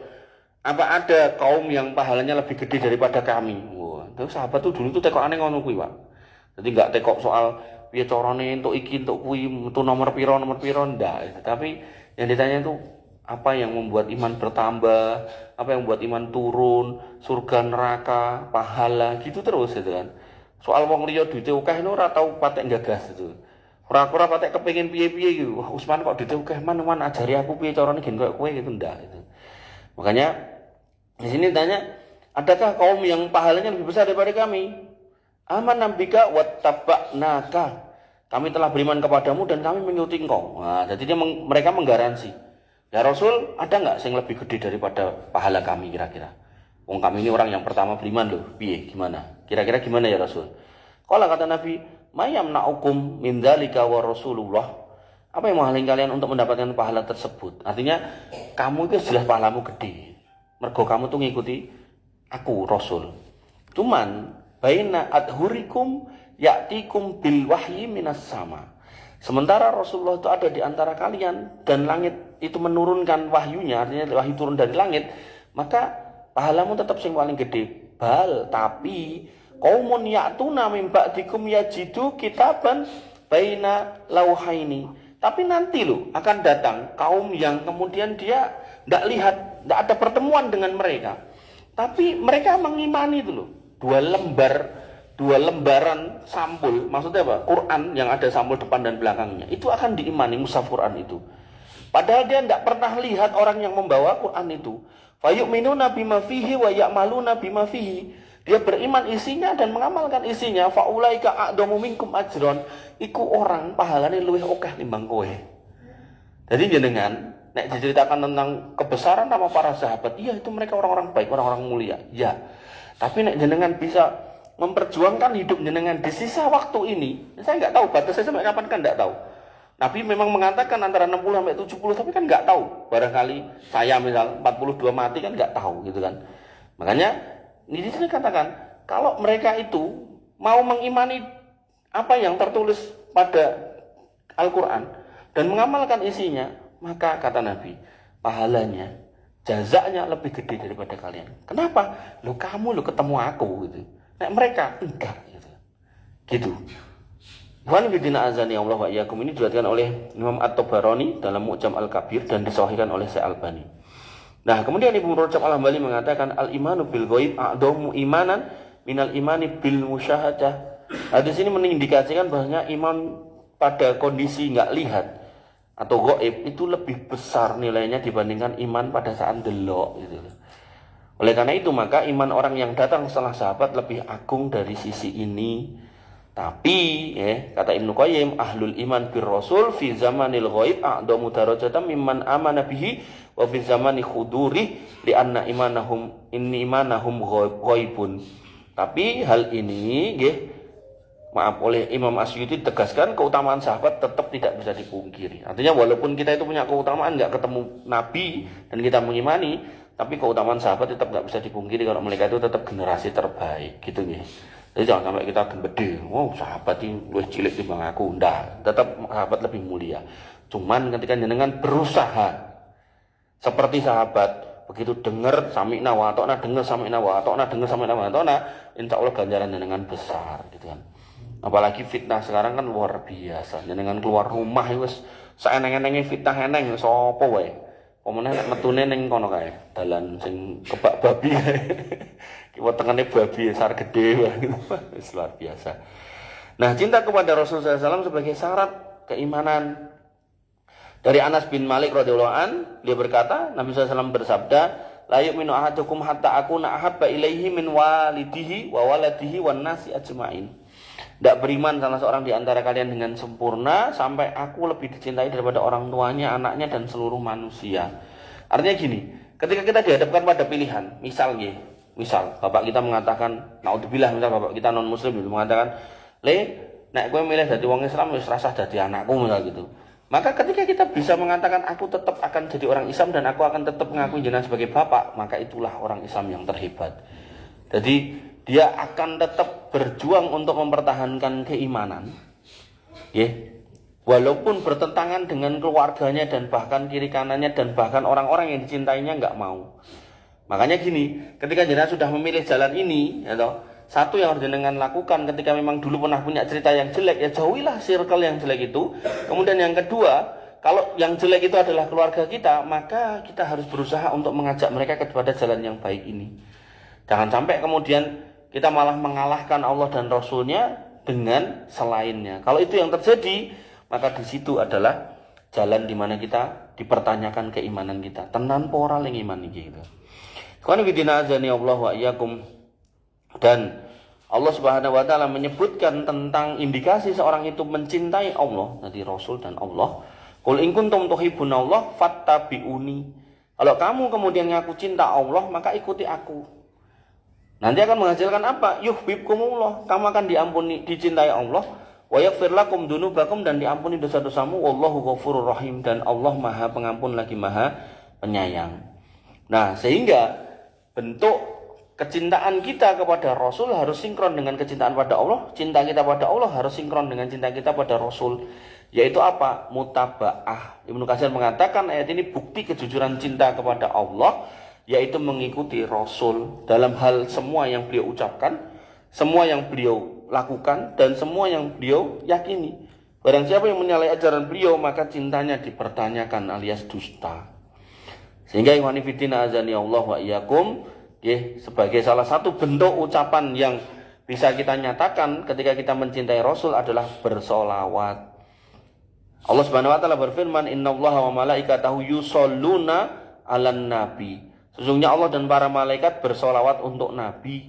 [SPEAKER 1] Apa ada kaum yang pahalanya lebih gede daripada kami? Wah, terus sahabat tuh dulu tuh tekokane ngono kuwi, Pak. Jadi enggak tekok soal piye carane entuk iki entuk kuwi, entuk nomor piro ndak. Tapi yang ditanya itu apa yang membuat iman bertambah, apa yang membuat iman turun, surga neraka, pahala, gitu terus gitu kan. Soal wong liya duite akeh ora tau patek gagas itu. Ora patek kepengin piye-piye gitu. Wah, Usman kok duite akeh man ajari aku piye carane gen koyo kowe gitu ndak gitu. Makanya di sini tanya, adakah kaum yang pahalanya lebih besar daripada kami? Aman nabika wattaba'naka. Kami telah beriman kepadamu dan kami mengikuti engkau. Nah, jadi mereka menggaransi. Ya Rasul, ada nggak yang lebih gede daripada pahala kami kira-kira? Wong kami ini orang yang pertama beriman loh. Piye gimana? Kira-kira gimana ya Rasul? Kalau kata Nabi, "Mayam na'ukum min dzalika wa Rasulullah." Apa yang menghalangi kalian untuk mendapatkan pahala tersebut? Artinya kamu itu jelas pahalamu gede. Mergo kamu tuh ngikuti aku Rasul. Cuman baina adhurikum ya'tikum bil wahyi minas sama. Sementara Rasulullah itu ada di antara kalian dan langit itu menurunkan wahyunya, artinya wahyu turun dari langit, maka pahalamu tetap sing paling gede. Tapi qaumun ya'tuna min ba'dikum yajidu kitaban baina lauhaini. Tapi nanti loh akan datang kaum yang kemudian dia tidak lihat, tidak ada pertemuan dengan mereka. Tapi mereka mengimani itu loh. Dua lembaran sampul, maksudnya apa? Quran yang ada sampul depan dan belakangnya. Itu akan diimani mushaf Quran itu. Padahal dia tidak pernah lihat orang yang membawa Quran itu. Fayu'minuna bima fihi wa ya'maluna bima fihi. Dia beriman isinya dan mengamalkan isinya. Faulaika a'damu minkum ajron. Iku orang pahalane luwih akeh timbang kowe. Jadi jenengan nek diceritakan tentang kebesaran nama para sahabat, iya itu mereka orang-orang baik, orang-orang mulia. Ya. Tapi nek jenengan bisa memperjuangkan hidup jenengan di sisa waktu ini, saya nggak tahu batasnya sampai kapan kan nggak tahu. Nabi memang mengatakan antara 60 sampai 70, tapi kan nggak tahu. Barangkali saya misal 42 mati kan nggak tahu gitu kan. Makanya di sini katakan kalau mereka itu mau mengimani apa yang tertulis pada Al-Quran dan mengamalkan isinya, maka kata Nabi pahalanya, jazaknya lebih gede daripada kalian. Kenapa? Kamu ketemu aku gitu. Nah mereka enggak gitu. Wan bidina azani Allah wa iyyakum ini diriwayatkan oleh Imam At-Tabarani dalam Mu'jam Al-Kabir dan disahihkan oleh Syekh Albani. Nah, kemudian Ibnu Rajab Al-Hambali mengatakan al-imanu bil ghaib a'dhamu imanan minal imani bil musyahadah. Hadis ini mengindikasikan bahwasanya iman pada kondisi enggak lihat atau ghaib itu lebih besar nilainya dibandingkan iman pada saat delok gitu. Oleh karena itu maka iman orang yang datang setelah sahabat lebih agung dari sisi ini. Tapi kata Ibnu Qayyim, ahlul iman bir rasul fi zamanil ghaib a'damu darajatan mimman amana bihi wa fi zamani khuduri li anna imanahum ghaibun. Tapi hal ini maaf, oleh Imam Asyuti tegaskan keutamaan sahabat tetap tidak bisa dipungkiri. Artinya walaupun kita itu punya keutamaan, nggak ketemu Nabi dan kita mengimani, tapi keutamaan sahabat tetap nggak bisa dipungkiri kalau mereka itu tetap generasi terbaik, gitu nih. Jadi jangan sampai kita gembede, sahabat ini lebih cilik dibanding aku, enggak. Tetap sahabat lebih mulia. Cuman ketika jenengan berusaha seperti sahabat, begitu dengar sami'na wa ata'na, dengar sami'na wa ata'na, dengar sami'na wa ata'na, insya Allah ganjaran jenengan besar, gitu kan. Apalagi fitnah sekarang kan luar biasa. Jenengan keluar rumah wis saeneng-enenge fitnah eneng sapa wae. Pemene nek metune ning kono kae, dalan sing kebak babi kae. Kiwa tengene babi besar gede banget. Wis luar biasa. Nah, cinta kepada Rasulullah SAW sebagai syarat keimanan. Dari Anas bin Malik radhiyallahu an, dia berkata, Nabi SAW bersabda, la yu'minu ahadukum hatta akuna ahabba ilaihi min walidihi wa waladihi wan nasi ajmain. Tidak beriman salah seorang di antara kalian dengan sempurna sampai aku lebih dicintai daripada orang tuanya, anaknya, dan seluruh manusia. Artinya gini, ketika kita dihadapkan pada pilihan, misal bapak kita mengatakan, naudzubillah, misal bapak kita non muslim itu mengatakan, nek kowe milih dadi wong Islam wis rasah dadi anakku, misal gitu. Maka ketika kita bisa mengatakan aku tetap akan jadi orang Islam dan aku akan tetap mengakui jenengan sebagai bapak, maka itulah orang Islam yang terhebat. Jadi dia akan tetap berjuang untuk mempertahankan keimanan, walaupun bertentangan dengan keluarganya dan bahkan kiri kanannya dan bahkan orang-orang yang dicintainya nggak mau. Makanya gini, ketika jenengan sudah memilih jalan ini, satu yang harus jenengan lakukan ketika memang dulu pernah punya cerita yang jelek, ya jauhilah circle yang jelek itu. Kemudian yang kedua, kalau yang jelek itu adalah keluarga kita, maka kita harus berusaha untuk mengajak mereka kepada jalan yang baik ini. Jangan sampai kemudian kita malah mengalahkan Allah dan Rasulnya dengan selainnya. Kalau itu yang terjadi, maka di situ adalah jalan di mana kita dipertanyakan keimanan kita. Tenan pora ling iman iki gitu. Qul bidina azani Allah wa iyyakum. Dan Allah Subhanahu wa taala menyebutkan tentang indikasi seorang itu mencintai Allah, nanti Rasul dan Allah. Qul in kuntum tuhibbunallah fattabi'uni. Kalau kamu kemudian ngaku cinta Allah, maka ikuti aku. Nanti akan menghasilkan apa? Yuhibbukumullah. Kamu akan diampuni, dicintai Allah. Wa yaghfir lakum dzunubakum, dan diampuni dosa-dosamu. Wallahu ghafurur rahim, dan Allah Maha Pengampun lagi Maha Penyayang. Nah, sehingga bentuk kecintaan kita kepada Rasul harus sinkron dengan kecintaan pada Allah. Cinta kita pada Allah harus sinkron dengan cinta kita pada Rasul. Yaitu apa? Mutaba'ah. Ibnu Katsir mengatakan ayat ini bukti kejujuran cinta kepada Allah, yaitu mengikuti Rasul dalam hal semua yang beliau ucapkan, semua yang beliau lakukan, dan semua yang beliau yakini. Barang siapa yang menyalahi ajaran beliau, maka cintanya dipertanyakan alias dusta. Sehingga ikhwani fiddin azani Allah wa iyyakum, sebagai salah satu bentuk ucapan yang bisa kita nyatakan ketika kita mencintai Rasul adalah bersolawat. Allah Subhanahu wa taala berfirman, innallaha wa malaikatahu yusholluna 'alan nabi. Sesungguhnya Allah dan para malaikat bersolawat untuk Nabi.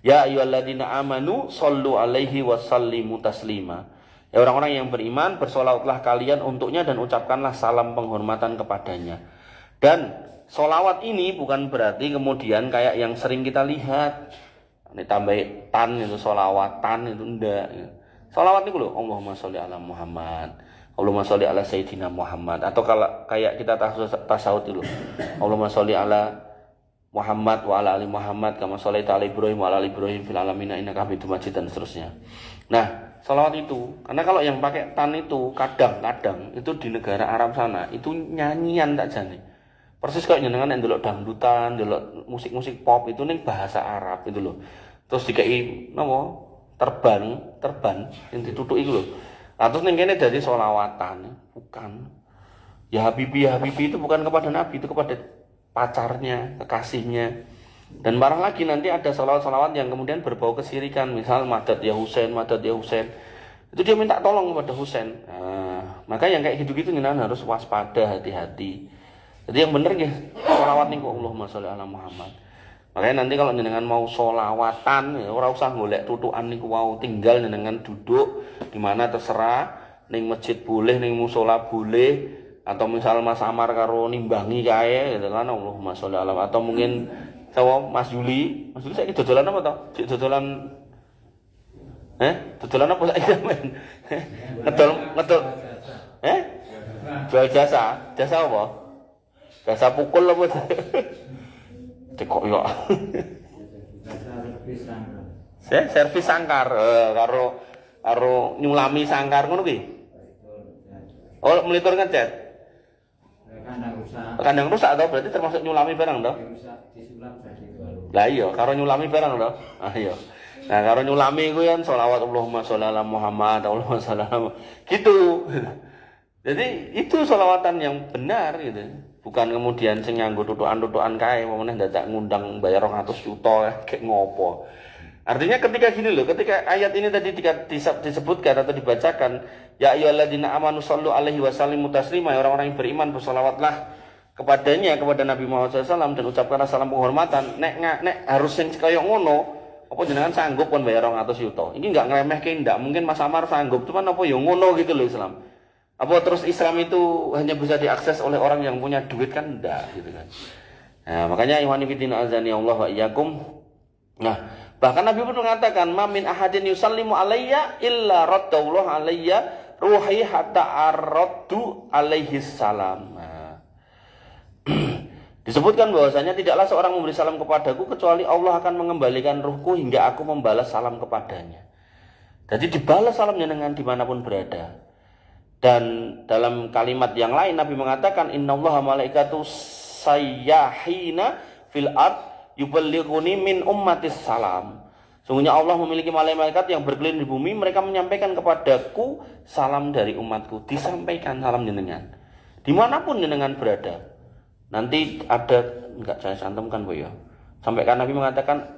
[SPEAKER 1] Ya ayyuhalladzina amanu shollu alaihi wa sallimu taslima. Ya orang-orang yang beriman, bersolawatlah kalian untuknya dan ucapkanlah salam penghormatan kepadanya. Dan solawat ini bukan berarti kemudian kayak yang sering kita lihat, ini tambah tan itu solawatan itu enggak. Solawat itu loh, Allahumma sholli ala Muhammad, Allahumma sholli ala Sayyidina Muhammad. Atau kalau kayak kita tasawuf dulu, Allahumma sholli ala Muhammad wa ala ali Muhammad kama sholaita ala Ibrahim wa ala ali Ibrahim fil alamin innaka Hamidum Majid, dan seterusnya. Nah, salawat itu, karena kalau yang pakai tan itu kadang-kadang itu di negara Arab sana itu nyanyian tak jane. Persis kayak nyenengan yang delok dangdutan, delok musik-musik pop itu ning bahasa Arab itu loh. Terus dikai napa? Terban yang ditutuki itu loh. Nah, terus ning kene dadi selawatan, bukan. Ya Habibi itu bukan kepada Nabi, itu kepada pacarnya, kekasihnya. Dan marah lagi nanti ada salawat-salawat yang kemudian berbau kesirikan, misal madad ya Husain. Itu dia minta tolong kepada Husain. Nah, maka yang kayak gitu-gitu nyenengan harus waspada, hati-hati. Jadi yang bener nggih selawat niku Allahumma sholli ala Muhammad. Makanya nanti kalau jenengan mau sholawatan, ya ora usah golek tutukan niku wau, tinggal jenengan duduk di mana terserah, ning masjid boleh, ning mushola boleh, atau misal Mas Amar karo nimbangi kae gitu kan, Allahumma sholli ala, atau mungkin Mas Yuli saiki dodolan apa to? Sik dodolan dodolan apa saiki men? Ngedol. Jual jasa apa? Jasa pukul apa? Cekok yo. Servis sangkar karo nyulami sangkar ngono ki. Oh, melitur ngecat. Kandang rusak toh, berarti termasuk nyulami barang toh? Lah iya, karo nyulami barang toh. Ah iya. Nah, karo nyulami ku kan sholawat Allahumma sholli ala Muhammad, Allahumma sholli ala gitu. Jadi itu sholawatan yang benar gitu. Bukan kemudian sing nganggo tutukan-tutukan kae, meneh dadak ngundang bayar 200 juta kayak ngopo. Artinya ketika gini loh, ketika ayat ini tadi disebutkan atau dibacakan, ya ayyuhalladzina amanu shollu alaihi wasallimu taslima, orang-orang yang beriman bersolawatlah kepadanya, kepada Nabi Muhammad SAW, dan ucapkanlah salam penghormatan. Nek harus sing kaya ngono, apa jenengan sanggup pun bayar 200 juta? Ini enggak ngremehke ndak, mungkin Mas Amar sanggup, cuman apa ya ngono gitu loh Islam. Apa terus Islam itu hanya bisa diakses oleh orang yang punya duit kan enggak gitu kan. Nah, makanya ihwani fillah azani Allah wa iyyakum. Nah, bahkan Nabi pun mengatakan, "Ma min ahadin yusallimu alayya illa raddallahu alayya ruhi hatta arraddu alaihi salam." Nah, disebutkan bahwasanya tidaklah seorang memberi salam kepadaku kecuali Allah akan mengembalikan ruhku hingga aku membalas salam kepadanya. Jadi dibalas salamnya dengan dimanapun berada. Dan dalam kalimat yang lain Nabi mengatakan, innallaha malaikatu sayyahina fil ard yuballighuni min ummatis salam. Sungguhnya Allah memiliki malaikat yang berkeliling di bumi, mereka menyampaikan kepadaku salam dari umatku. Disampaikan salam jenengan dimanapun jenengan berada. Nanti ada, enggak saya cantumkan Bu ya. Sampai kan Nabi mengatakan,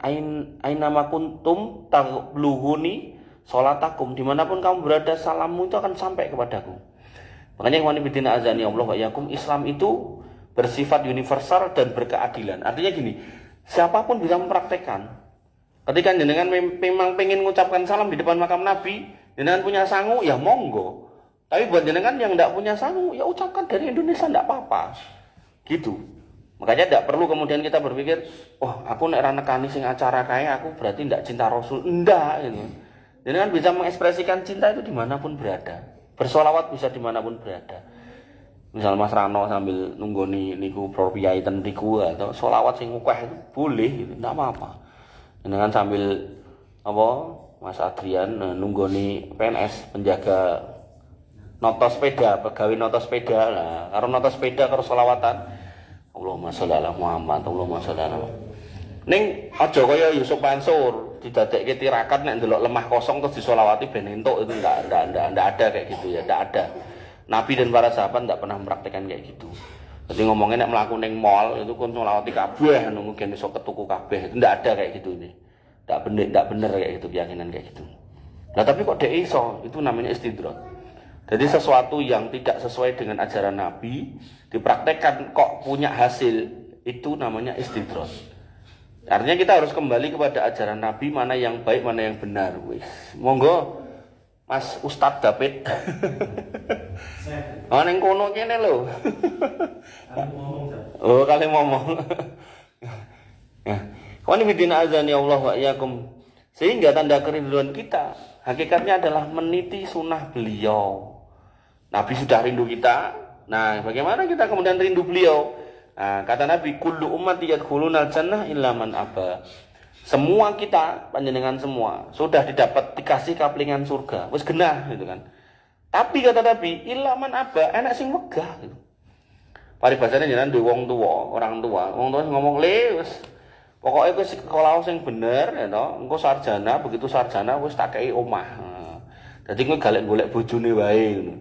[SPEAKER 1] ainama kuntum taghluhuni sholatakum, dimanapun kamu berada salammu itu akan sampai kepadaku. Makanya ikhwan fillah azani Allah wa iyyakum, Islam itu bersifat universal dan berkeadilan. Artinya gini, siapapun bisa mempraktekkan. Ketika jenengan memang pengen mengucapkan salam di depan makam Nabi, jenengan punya sangu, ya monggo. Tapi buat jenengan yang tidak punya sangu, ya ucapkan dari Indonesia, tidak apa-apa. Gitu. Makanya tidak perlu kemudian kita berpikir, aku nek ra nekani sing acara kaya aku berarti tidak cinta Rasul. Enggak gitu. Jenengan bisa mengekspresikan cinta itu dimanapun berada. Bersolawat bisa dimanapun berada. Misal Mas Rano sambil nunggoni niku propiyai ten niku atau solawat sing akeh itu boleh gitu, enggak apa-apa. Jenengan sambil Mas Adrian nunggoni PNS penjaga noto sepeda, pegawai noto sepeda lah. Karo noto sepeda karo solawatan Allahumma sholli ala Muhammad, Allahumma sholli ala Muhammad. Ning aja kaya Yusuf Mansur didadekke tirakat nek ndelok lemah kosong terus disolawati ben entuk, itu enggak ada kayak gitu ya, enggak ada. Nabi dan para sahabat enggak pernah mempraktikkan kayak gitu. Jadi ngomongnya nek mlaku ning mall itu kon solawati kabeh nunggu gen iso ketuku kabeh, itu enggak ada kayak gitu ini. Enggak bener kayak gitu, keyakinan kayak gitu. Nah tapi kok dek iso, itu namanya istidrak. Jadi sesuatu yang tidak sesuai dengan ajaran Nabi dipraktekkan kok punya hasil, itu namanya istidrak. Artinya kita harus kembali kepada ajaran Nabi, mana yang baik, mana yang benar. Wis, monggo Mas Ustadz David. Neng kono kene lho. Kali ngomong. Qani bidina azani Allah wa iyyakum. Sehingga tanda kerinduan kita hakikatnya adalah meniti sunnah beliau. Nabi sudah rindu kita. Nah, bagaimana kita kemudian rindu beliau? Nah, kata Nabi, kullu ummati yadkhulunal jannah illa man aba. Semua kita, panjenengan semua sudah dikasih kaplingan surga. Wis genah gitu kan. Tapi kata Nabi, illa man aba, enak sing megah gitu. Paribasane jenengan duwe wong tuwa, orang tua. Wong tua ngomong, "Le, wis pokoke kowe sekolah sing bener ya to. Engko sarjana, begitu sarjana wis tak kei omah." Dadi kowe golek bojone wae ngono.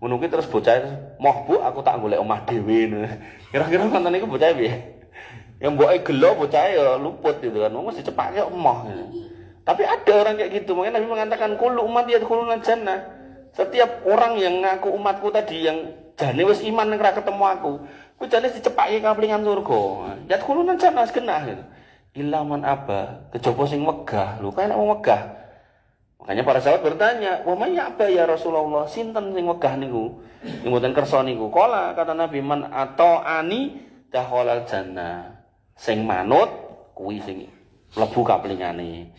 [SPEAKER 1] Ngono ki terus bocah, "Moh Bu, aku tak golek omah dhewe." Kira-kira ngoten niku bocah piye? Yang mboke gelo bocah ya luput gitu kan. Wong mesti cepake emoh gitu. Tapi ada orang kayak gitu. Makanya Nabi mengatakan kullu ummati yadkhuluna jannah. Setiap orang yang ngaku umatku tadi yang jane wis iman nek ora ketemu aku, ku jane dicepake kaplingan surga. Yadkhuluna jannah genah gitu. illa man aba, kejaba sing wegah. Lho kaya nek wong wegah. Makanya para sahabat bertanya, "Wa may ya'ba ya Rasulullah? Sinten sing wegah niku? Sing mboten kersa niku?" Kala kata Nabi, "Man ata'ani dakhalal jannah." Sing manut kuwi sing mlebu kaplingane.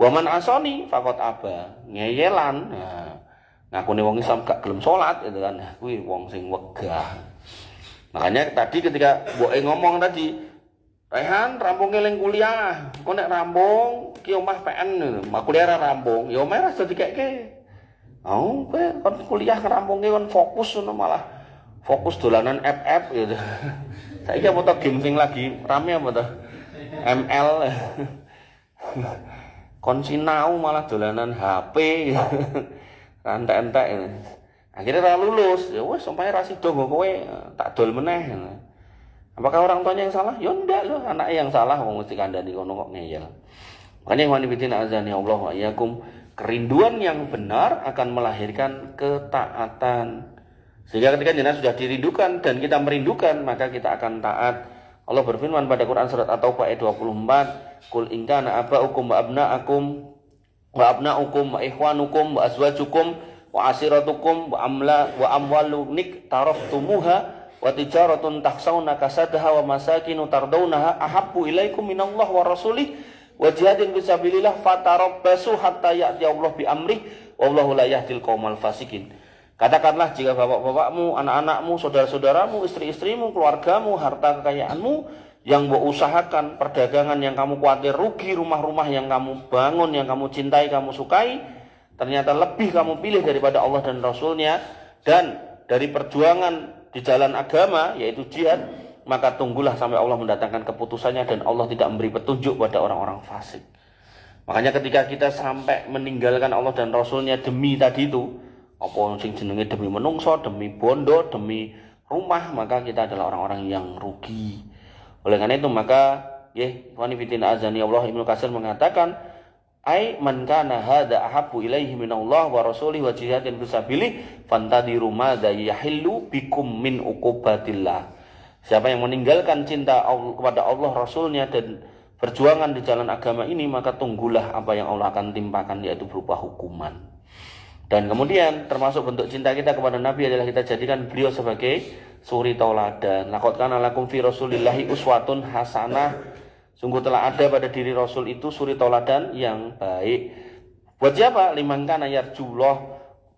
[SPEAKER 1] Wa man asani faqat aba. Ngeyelan. Nah, ngakune wong Islam gak gelem salat itu kan. Nah, kuwi wong sing wegah. Makanya tadi ketika mboke ngomong tadi, Rehan rampung eling kuliah. Kok nek rampung ki omah PN lho. Mak kuliah ra rampung, ya omah ra dadi keke. Au, kon kuliah rampungke kon fokus ngono malah fokus dolanan FF gitu. Saiki apa to game sing lagi rame apa to? ML. Kon sinau malah dolanan HP. Entek-entek. Akhirnya ra lulus. Ya wis omahe ra sida kowe tak dol meneh. Apakah orang tuanya yang salah? Ya enggak loh, anaknya yang salah wong mesti kandhani kono kok ngeyel. Makanya ikhwan fillah azani Allah wa iyyakum, kerinduan yang benar akan melahirkan ketaatan. Sehingga ketika jenazah sudah dirindukan dan kita merindukan, maka kita akan taat. Allah berfirman pada Quran surat At-Taubah ayat 24, "Qul in kana aba'ukum wa abna'akum wa abna'ukum wa ikhwanukum wa azwajukum wa asiratukum wa amwalun taraftumuha wa tijaratun takhshawna kasadaha wa masakinu tardawnaha ahabbu ilaikum minallah wa rasulih wa jihadin fisabilillah fatarabbasu hatta ya'ti Allah bi amrih wallahu la yahdil qaumal fasikin." Katakanlah jika bapak-bapakmu, anak-anakmu, saudara-saudaramu, istri-istrimu, keluargamu, harta kekayaanmu yang mbok usahakan, perdagangan yang kamu khawatir rugi, rumah-rumah yang kamu bangun, yang kamu cintai, kamu sukai, ternyata lebih kamu pilih daripada Allah dan Rasulnya, dan dari perjuangan di jalan agama, yaitu jihad, maka tunggulah sampai Allah mendatangkan keputusannya dan Allah tidak memberi petunjuk pada orang-orang fasik. Makanya ketika kita sampai meninggalkan Allah dan Rasulnya demi tadi itu, apa sing jenenge demi menungso, demi bondo, demi rumah, maka kita adalah orang-orang yang rugi. Oleh karena itu maka ikhwani fillah azani Allah, Ibnu Katsir mengatakan ai man kana hadza ahabbu ilaihi minallah wa rasulih wa jihadin fisabilih fantadiru madza yahillu bikum min uqubatillah. Siapa yang meninggalkan cinta kepada Allah Rasulnya dan perjuangan di jalan agama ini, maka tunggulah apa yang Allah akan timpakan, yaitu berupa hukuman. Dan kemudian termasuk bentuk cinta kita kepada Nabi adalah kita jadikan beliau sebagai suri tauladan. Laqad kana lakum fi rasulillahi uswatun hasanah. Sungguh telah ada pada diri Rasul itu suri tauladan yang baik. Buat siapa? Liman kana yarjullah,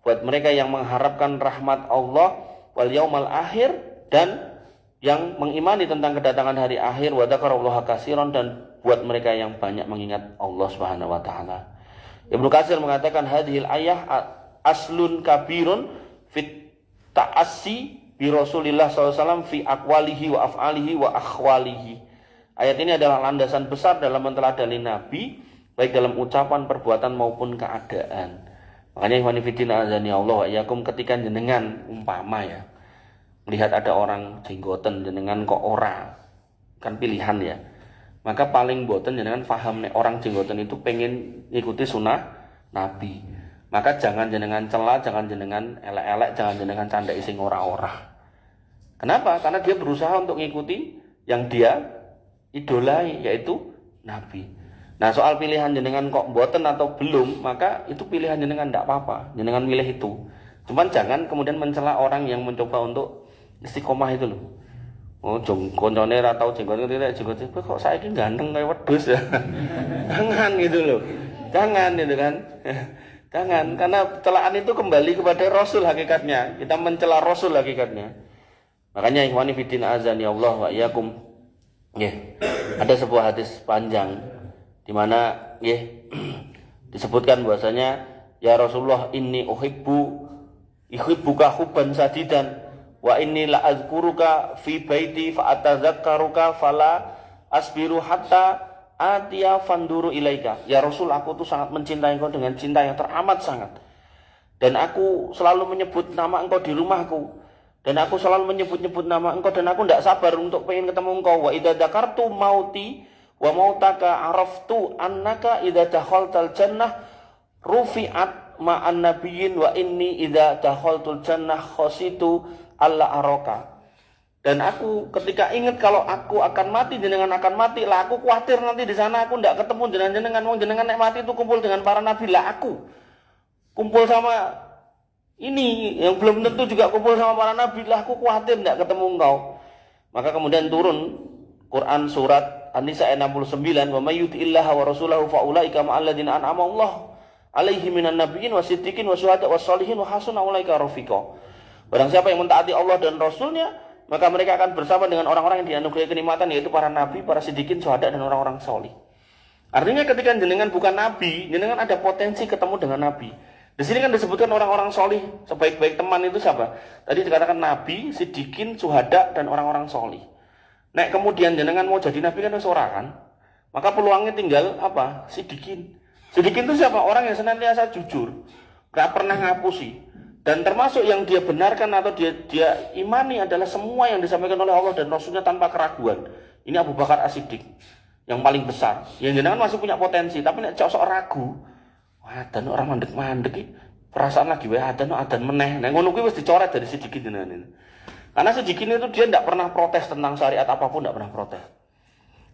[SPEAKER 1] buat mereka yang mengharapkan rahmat Allah wal yaumal akhir, dan yang mengimani tentang kedatangan hari akhir, wa dzakarallaha katsiran, dan buat mereka yang banyak mengingat Allah Subhanahu wa taala. Ibnu Katsir mengatakan hadhil ayah aslun kabirun fit ta'assi bi Rasulillah SAW fi aqwalihi wa af'alihi wa akhwalihi. Ayat ini adalah landasan besar dalam menteladani Nabi, baik dalam ucapan, perbuatan maupun keadaan. Makanya ikhwan fillah azani Allah wa iyyakum, ketika jenengan umpama ya melihat ada orang jenggoten, jenengan kok ora, kan pilihan ya. Maka paling boten jenengan paham nek orang jenggoten itu pengen ikuti sunnah Nabi. Maka jangan jenengan cela, jangan jenengan elek-elek, jangan jenengan candai sing ora-ora. Kenapa? Karena dia berusaha untuk ngikuti yang dia idolai, yaitu Nabi. Nah, soal pilihan jenengan kok boten atau belum, maka itu pilihan jenengan, tidak apa-apa. Jenengan milih itu. Cuman jangan kemudian mencela orang yang mencoba untuk istiqomah itu loh. Oh, koncone ra tau jenggot kok saiki ganteng kayak wedhus ya. Jangan gitu loh. Jangan gitu kan. Jangan, karena celaan itu kembali kepada Rasul hakikatnya. Kita mencela Rasul hakikatnya. Makanya ikhwani fillah azani Allah wa iyyakum. Ada sebuah hadis panjang di mana disebutkan bahwasanya ya Rasulullah inni uhibbuka hubban sadidan wa inni la azkuruka fi baiti fa atadzakkaruka fala asbiru hatta atiya fanduru ilaika. Ya Rasul, aku tuh sangat mencintai engkau dengan cinta yang teramat sangat. Dan aku selalu menyebut nama engkau di rumahku. Dan aku selalu menyebut-nyebut nama engkau, dan aku tidak sabar untuk pengen ketemu engkau. Wa idza dzakartu mauti wa mautaka araftu annaka idza dakhaltal jannah rufi'at ma'an nabiyyin wa inni idza dakhaltul jannah khasitu alla araka. Dan aku ketika ingat kalau aku akan mati, jenengan akan mati, lah aku khawatir nanti di sana aku tidak ketemu jenengan, wong jenengan nek mati itu kumpul dengan para nabi, lah aku kumpul sama ini yang belum tentu juga kumpul sama para nabi, lah aku khawatir tidak ketemu engkau. Maka kemudian turun Quran surat An-Nisa ayat 69, wa may yuti'illaha wa rasulahu fa ulaika ma'al ladzina an'ama Allah alaihim minan nabiyyin wasiddiqin wasyuhada wassalihin wa hasuna ulaika rafiqa. Barang siapa yang mentaati Allah dan Rasulnya, maka mereka akan bersama dengan orang-orang yang dianugerahi kenikmatan, yaitu para nabi, para siddiqin, syuhada, dan orang-orang solih. Artinya ketika jenengan bukan nabi, jenengan ada potensi ketemu dengan nabi. Di sini kan disebutkan orang-orang solih, sebaik-baik teman itu siapa? Tadi dikatakan nabi, siddiqin, syuhada, dan orang-orang solih. Nek kemudian jenengan mau jadi nabi kan seorang kan? Maka peluangnya tinggal apa? Siddiqin. Siddiqin itu siapa? Orang yang senantiasa jujur, gak pernah ngapusi. Dan termasuk yang dia benarkan atau dia imani adalah semua yang disampaikan oleh Allah dan Rasulnya tanpa keraguan. Ini Abu Bakar As-Siddiq yang paling besar. Yang jenengan masih punya potensi, tapi nek sok ragu, adan orang mandek-mandek iki, perasaan lagi wae adan meneh. Nek ngono kuwi wis dicoret dari Siddiq jenengan ini. Karena Siddiq itu dia tidak pernah protes tentang syariat apapun, tidak pernah protes.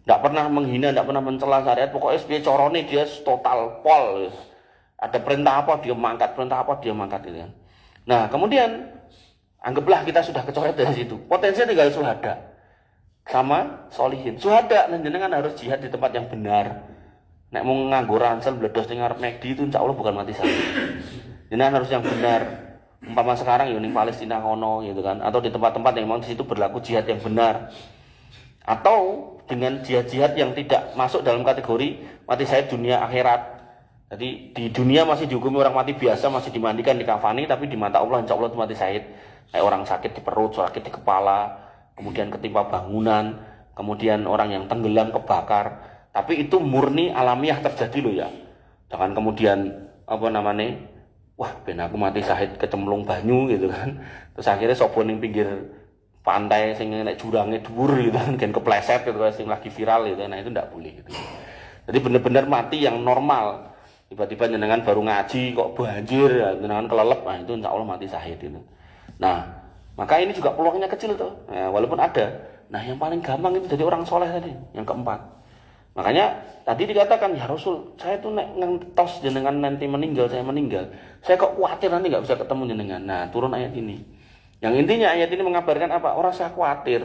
[SPEAKER 1] Tidak pernah menghina, tidak pernah mencela syariat. Pokoknya sebagai corone dia total pol. Ada perintah apa dia mangkat, perintah apa dia mangkat itu kan. Nah kemudian anggaplah kita sudah kecoret dari situ, potensinya tinggal syuhada sama solihin. Syuhada dan jenengan harus jihad di tempat yang benar. Nek mau nganggo ransel bledos ning ngarep McD itu insyaallah bukan mati syahid. Jenengan harus yang benar. Umpama sekarang ya ning Palestina kono gitu kan, atau di tempat-tempat yang memang di situ berlaku jihad yang benar. Atau dengan jihad-jihad yang tidak masuk dalam kategori mati syahid dunia akhirat. Jadi di dunia masih dihukumi orang mati biasa, masih dimandikan, dikafani, tapi di mata Allah insya Allah itu mati syahid. Kayak orang sakit di perut, sakit di kepala, kemudian ketimpa bangunan, kemudian orang yang tenggelam kebakar. Tapi itu murni alamiah terjadi loh ya. Jangan kemudian wah ben aku mati syahid kecemplung banyu gitu kan. Terus akhirnya sopo ning pinggir pantai sing nek jurangnya dhuwur gitu kan, kan kepleset gitu kan, sing lagi viral gitu. Nah itu tidak boleh gitu. Jadi benar-benar mati yang normal. Tiba-tiba jenengan baru ngaji kok banjir, ya, jenengan kelelep, nah itu insya Allah mati syahid itu. Nah, maka ini juga peluangnya kecil tuh, ya, walaupun ada. Nah, yang paling gampang itu jadi orang soleh tadi, yang keempat. Makanya tadi dikatakan ya Rasul, saya tuh ngentos jenengan nanti meninggal, saya meninggal. Saya kok khawatir nanti nggak bisa ketemu jenengan. Nah, turun ayat ini. Yang intinya ayat ini mengabarkan apa? Orang saya khawatir.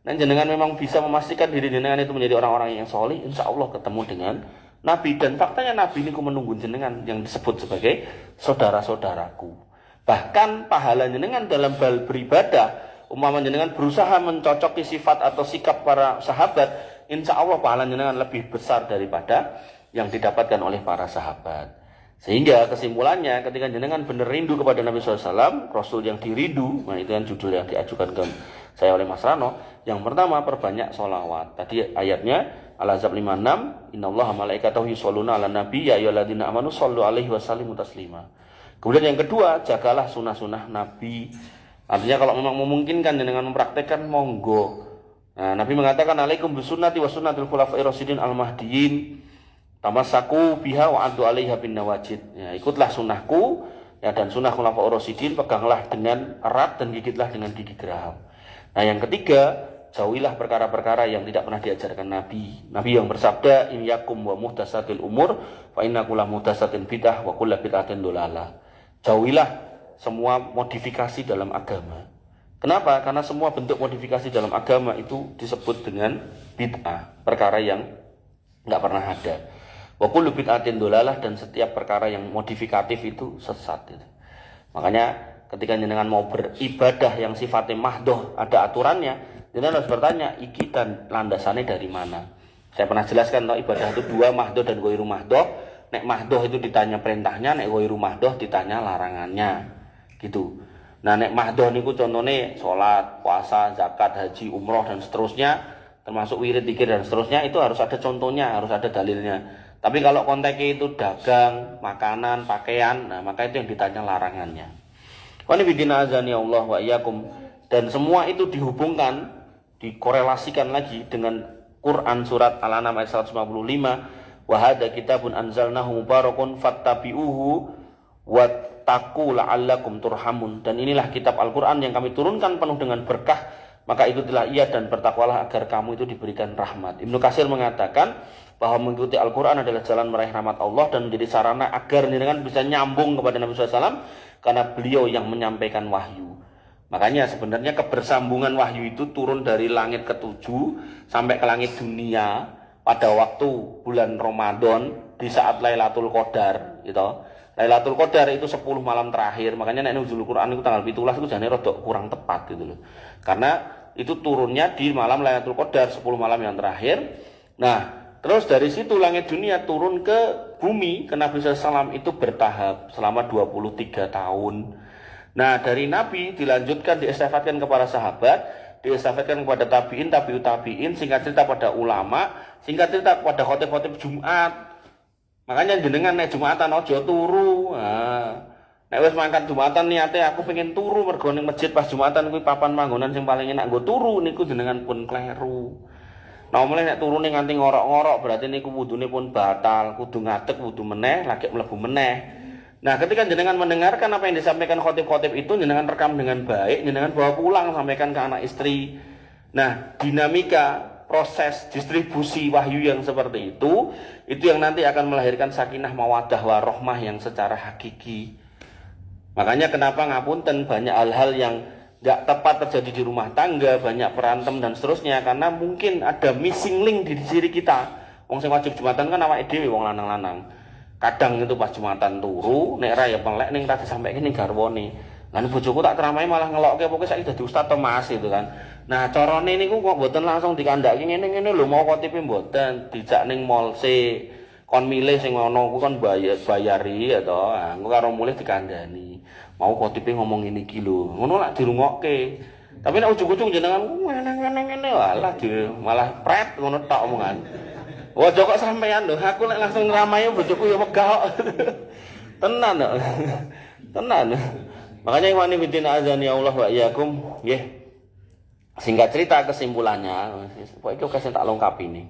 [SPEAKER 1] Dan jenengan memang bisa memastikan diri jenengan itu menjadi orang-orang yang soleh, insya Allah ketemu dengan Nabi. Dan faktanya Nabi ini menunggu jenengan yang disebut sebagai saudara-saudaraku. Bahkan pahala jenengan dalam hal beribadah, umpama jenengan berusaha mencocoki sifat atau sikap para sahabat, insya Allah pahala jenengan lebih besar daripada yang didapatkan oleh para sahabat. Sehingga kesimpulannya ketika jenengan benar rindu kepada Nabi SAW, Rasul yang dirindu, nah itu kan judul yang diajukan ke saya oleh Mas Rano. Yang pertama, perbanyak sholawat. Tadi ayatnya Al-Ahzab 56, innallaha malaikatahu yusholluna ala nabi ya ayyuhalladzina amanu shollu alaihi wasallimu taslima. Kemudian yang kedua, jagalah sunah-sunah Nabi. Artinya kalau memang memungkinkan dengan mempraktekkan monggo. Nah, Nabi mengatakan alaikum bisunnati wa sunnatil khulafa'ir rasyidin al-mahdiyyin tamassaku biha wa addu 'alaiha bin nawajid. Ya, ikutlah sunnahku ya, dan sunnah khulafa'ir rasyidin, peganglah dengan erat dan gigitlah dengan gigi geraham. Nah, yang ketiga, jauhilah perkara-perkara yang tidak pernah diajarkan Nabi. Nabi yang bersabda, in yakum wa muhdatsatil umur fa inna kulla muhdatsatin bidah wa kulla bid'atin dhalalah. Jauhilah semua modifikasi dalam agama. Kenapa? Karena semua bentuk modifikasi dalam agama itu disebut dengan bid'ah, perkara yang enggak pernah ada. Wa kullu bid'atin dhalalah, dan setiap perkara yang modifikatif itu sesat gitu. Makanya ketika jenengan mau beribadah yang sifatnya mahdoh, ada aturannya, jenengan harus bertanya, iki dan landasannya dari mana? Saya pernah jelaskan, ibadah itu dua, mahdoh dan ghairu mahdoh. Nek mahdoh itu ditanya perintahnya, nek ghairu mahdoh ditanya larangannya. Gitu. Nah, nek mahdoh niku contohnya sholat, puasa, zakat, haji, umroh dan seterusnya, termasuk wirid, dzikir dan seterusnya, itu harus ada contohnya, harus ada dalilnya. Tapi kalau konteksnya itu dagang, makanan, pakaian, nah maka itu yang ditanya larangannya. Wa nabiyina azani Allah wa iyyakum, dan semua itu dihubungkan, dikorelasikan lagi dengan Quran surat Al-An'am ayat 155, wa hadza kitabun anzalnahu mubarakun fattabi'uhu wattaqu la'allakum turhamun. Dan inilah kitab Al-Qur'an yang kami turunkan penuh dengan berkah, maka ikutilah ia dan bertakwalah agar kamu itu diberikan rahmat. Ibnu Katsir mengatakan bahwa mengikuti Al-Quran adalah jalan meraih rahmat Allah dan menjadi sarana agar jenengan bisa nyambung kepada Nabi SAW karena beliau yang menyampaikan wahyu. Makanya sebenarnya kebersambungan wahyu itu turun dari langit ke-7 sampai ke langit dunia pada waktu bulan Ramadan di saat Lailatul Qadar gitu. Lailatul Qadar itu 10 malam terakhir. Makanya nek nuzul Quran itu tanggal 17 itu jane rada kurang tepat gitu loh. Karena itu turunnya di malam Lailatul Qadar 10 malam yang terakhir. Nah, terus dari situ langit dunia turun ke bumi ke Nabi SAW itu bertahap selama 23 tahun. Nah, dari Nabi dilanjutkan diestafetkan kepada sahabat, diestafetkan kepada tabiin, tabiut tabiin, singkat cerita pada ulama, singkat cerita kepada khotib-khotib Jumat. Makanya jenengan nek Jumatan aja turu. Nek wis mangkat Jumatan niate aku pengen turu mergo ning masjid pas Jumatan kuwi papan panggonan sing paling enak nggo turu niku jenengan pun kleru. Nah, mulai nek turune nganti ngorok-ngorok berarti niku wudune pun batal, kudu ngadeg wudu meneh, lagi mlebu meneh. Nah, ketika jenengan mendengarkan apa yang disampaikan khotib-khotib itu, jenengan rekam dengan baik, jenengan bawa pulang sampaikan ke anak istri. Nah, dinamika proses distribusi wahyu yang seperti itu yang nanti akan melahirkan sakinah mawaddah warahmah yang secara hakiki. Makanya kenapa ngapunten banyak hal-hal yang gak tepat terjadi di rumah tangga, banyak berantem dan seterusnya karena mungkin ada missing link di diri kita. Wong sing wajib Jumatan kan awake dhewe wong lanang-lanang. Kadang itu pas Jumatan turu, nek ra ya pelek ning tadi sampaikan ning garwane. Lan bojoku tak ceramai malah ngelokke pokoke saiki dadi ustaz to Mas itu kan. Nah, carane niku kok mboten langsung dikandhaki ngene-ngene lho mau kotipe mboten, dijak ning mall sik. Kon milih sing ngono ku kon bayari ya to. Ah, engko karo mulih dikandani. Mau kotipe ngomong ngene iki lho. Ngono lak dirungokke. Tapi nek ujug-ujug jenengan ngene-ngene walah malah pret ngono tok omongan. Wah, kok sampean lho, aku lek langsung ngramai bojoku ya megah kok. Tenan kok. Tenan. Makanya ikhwan fillah azani Allah wa iyyakum, nggih. Singkat cerita kesimpulannya, pokoknya kasih tak lengkap ini.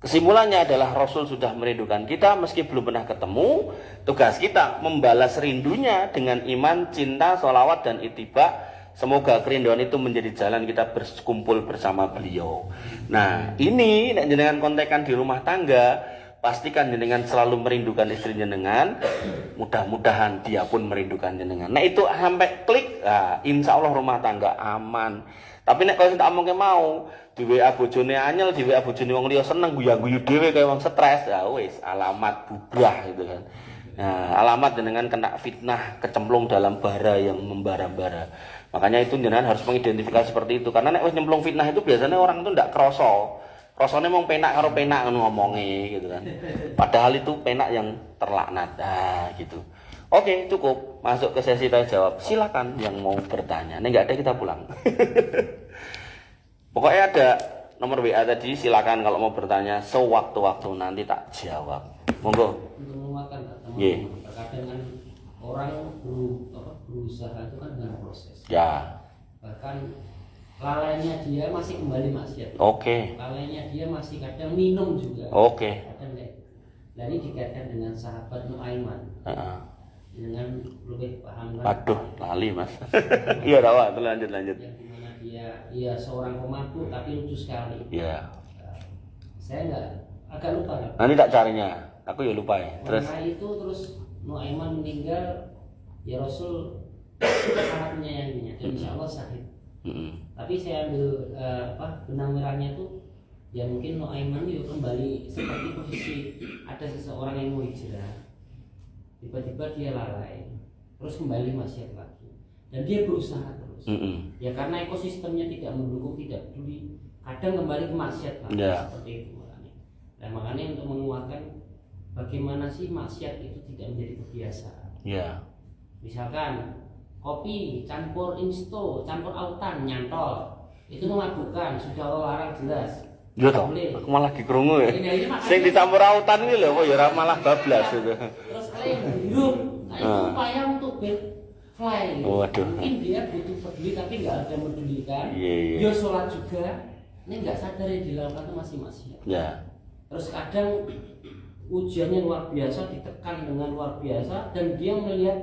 [SPEAKER 1] Kesimpulannya adalah Rasul sudah merindukan kita meski belum pernah ketemu. Tugas kita membalas rindunya dengan iman, cinta, sholawat dan ittiba. Semoga kerinduan itu menjadi jalan kita berkumpul bersama beliau. Nah, ini nek jenengan kontekan di rumah tangga, pastikan jenengan selalu merindukan istri jenengan. Mudah-mudahan dia pun merindukan jenengan. Nah, itu sampai klik, nah, insya Allah rumah tangga aman. Tapi nek kalau tak omongke mau di WA bojone anyel, di WA bojone wong liya seneng guyu-guyu dhewe kaya wong stres, ya wis alamat bubrah gitu kan. Nah, alamat jenengan kena fitnah, kecemplung dalam bara yang membara-bara. Makanya itu jenengan harus mengidentifikasi seperti itu. Karena nek wis nyemplung fitnah itu biasanya orang itu ndak kroso. Rasanya mau penak karo penak ngomongnya gitu kan. Padahal itu penak yang terlaknat. Nah, gitu. Oke, cukup. Masuk ke sesi tanya jawab. Silakan yang mau bertanya. Ini enggak ada kita pulang. Pokoknya ada nomor WA tadi, silakan kalau mau bertanya sewaktu-waktu nanti tak jawab. Monggo. Nggih.
[SPEAKER 2] Terkadang kan orang berusaha itu kan dengan proses.
[SPEAKER 1] Ya.
[SPEAKER 2] Bahkan lalainya dia masih kembali maksiat.
[SPEAKER 1] Oke.
[SPEAKER 2] Lalainya dia masih kadang minum juga.
[SPEAKER 1] Oke.
[SPEAKER 2] Kadang nah, ini dikaitkan dengan sahabat Nuaiman. Dengan lebih paham kan?
[SPEAKER 1] Aduh, lali Mas. Iya, rawa, lanjut.
[SPEAKER 2] Yang dimana dia seorang pemabuk tapi lucu sekali.
[SPEAKER 1] Iya.
[SPEAKER 2] Saya agak lupa kan?
[SPEAKER 1] Nanti tak carinya. Aku ya lupa ya. Terus
[SPEAKER 2] itu terus Nuaiman meninggal, ya Rasul sangat menyayanginya. Insya Allah sahih. Tapi saya ambil benang merahnya tuh ya mungkin Nuaiman itu kembali seperti posisi ada seseorang yang mau hijrah, tiba-tiba dia lalai terus kembali maksiat lagi dan dia berusaha terus. Ya karena ekosistemnya tidak mendukung, tidak peduli, kadang kembali ke maksiat lagi. Seperti itu makanya. Nah, makanya untuk menguatkan bagaimana sih maksiat itu tidak menjadi kebiasaan. Misalkan kopi campur insto, campur autan, nyantol, itu memabukkan, sudah Allah larang jelas.
[SPEAKER 1] Iya toh, aku malah dikrungu ya. Sing dicampur autan ini lho, kok ya malah bablas itu.
[SPEAKER 2] Terus kalian hidup, nah itu upaya untuk fly.
[SPEAKER 1] Waduh.
[SPEAKER 2] Mungkin dia butuh peduli tapi nggak ada medulikan. Dia sholat juga, ini nggak sadar yang dilakukan itu masih maksiat. Terus kadang ujiannya luar biasa, ditekan dengan luar biasa, dan dia melihat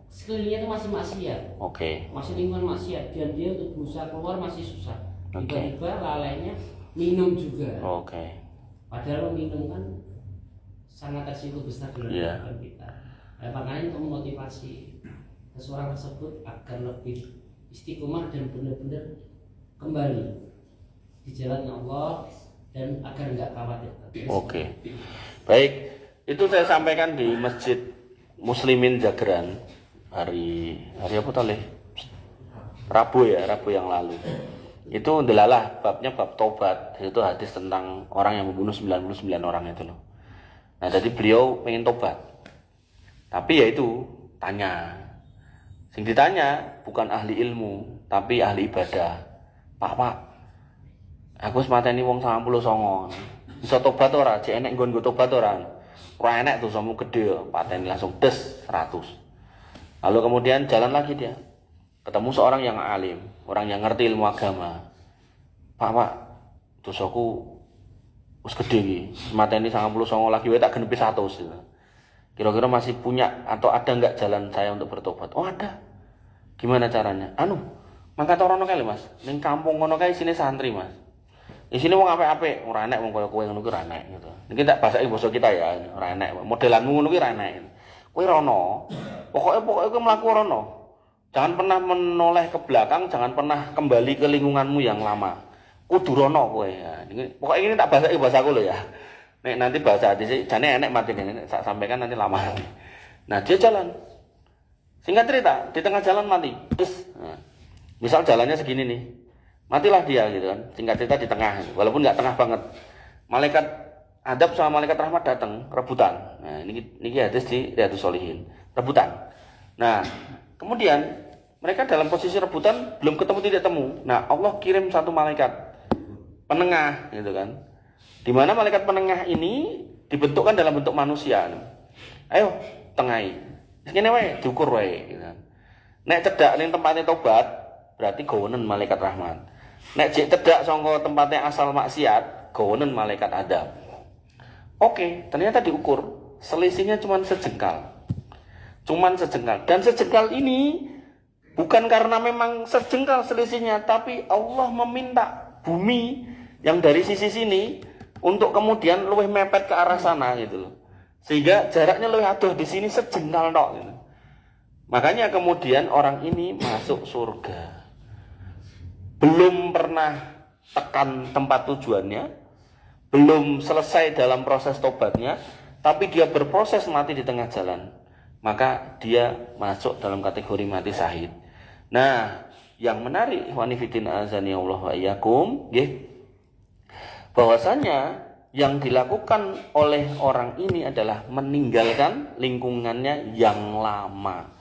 [SPEAKER 2] sekelilingnya itu masih maksiat.
[SPEAKER 1] Oke.
[SPEAKER 2] Masih lingkungan maksiat, dan dia untuk berusaha keluar masih susah.
[SPEAKER 1] Oke.
[SPEAKER 2] Tiba-tiba lalainya minum juga.
[SPEAKER 1] Oke.
[SPEAKER 2] Padahal minum kan sangat resiko besar dalam kehidupan kita. Nah, makanya untuk memotivasi seseorang tersebut agar lebih istiqomah dan benar-benar kembali di jalan Allah dan agar nggak khawatir.
[SPEAKER 1] Oke. Baik, itu saya sampaikan di Masjid Muslimin Jagran hari apa tadi? Rabu yang lalu. Itu delalah babnya bab tobat, itu hadis tentang orang yang membunuh 99 orang itu loh. Nah, jadi beliau pengen tobat. Tapi ya itu tanya. Sing ditanya bukan ahli ilmu, tapi ahli ibadah. Pak, aku wis mateni wong 99. Bisa tobat ora? Jek enek nggon tobat ora? Ora enek tuh somu gede, pateni langsung des 100. Lalu kemudian jalan lagi dia. Ketemu seorang yang alim, orang yang ngerti ilmu agama. Pak, dosaku wis gede iki. Mateni 99 lagi wae tak genepi 100. Kira-kira masih punya atau ada enggak jalan saya untuk bertobat? Oh, ada. Gimana caranya? Mangkat ora ono kae Mas. Ning kampung ngono kae isine santri, Mas. Isine wong apik-apik, ora enek wong kaya kowe ngono ki ora enek gitu. Niki tak basake basa kita ya, ora enek. Modelanmu ngono ki ora enek. Kowe rono. Pokoke kowe mlaku rono. Jangan pernah menoleh ke belakang, jangan pernah kembali ke lingkunganmu yang lama. Kudu rono kowe. Ya, pokoknya ini tak bahasa bahasaku loh ya. Nek nanti bahasa hadis jane enek mati nek tak sampaikan nanti lama. Nah, dia jalan. Singkat cerita, di tengah jalan mati. Terus misal jalannya segini nih. Matilah dia gitu kan. Singkat cerita di tengah, walaupun enggak tengah banget. Malaikat adab sama malaikat rahmat datang rebutan. Nah, ini hadis di Riyadhus Shalihin. Rebutan. Nah, kemudian mereka dalam posisi rebutan belum ketemu tidak temu. Nah, Allah kirim satu malaikat penengah gitu kan. Di mana malaikat penengah ini dibentukkan dalam bentuk manusia. Ayo, tengahi. Segini wae diukur wae gitu kan. Nek cedak ning tempatnya tobat, berarti gawonen malaikat rahmat. Nek jek cedak saka tempatnya asal maksiat, gawonen malaikat adab. Oke, ternyata diukur. Selisihnya cuma sejengkal. Dan sejengkal ini bukan karena memang sejengkal selisihnya, tapi Allah meminta bumi yang dari sisi sini untuk kemudian luwih mepet ke arah sana gitu loh. Sehingga jaraknya luwih adoh di sini sejengkal tok gitu. Makanya kemudian orang ini masuk surga. Belum pernah tekan tempat tujuannya, belum selesai dalam proses tobatnya, tapi dia berproses mati di tengah jalan. Maka dia masuk dalam kategori mati syahid. Nah, yang menarik wanifidin azani Allah wa iyyakum, bahwasanya yang dilakukan oleh orang ini adalah meninggalkan lingkungannya yang lama.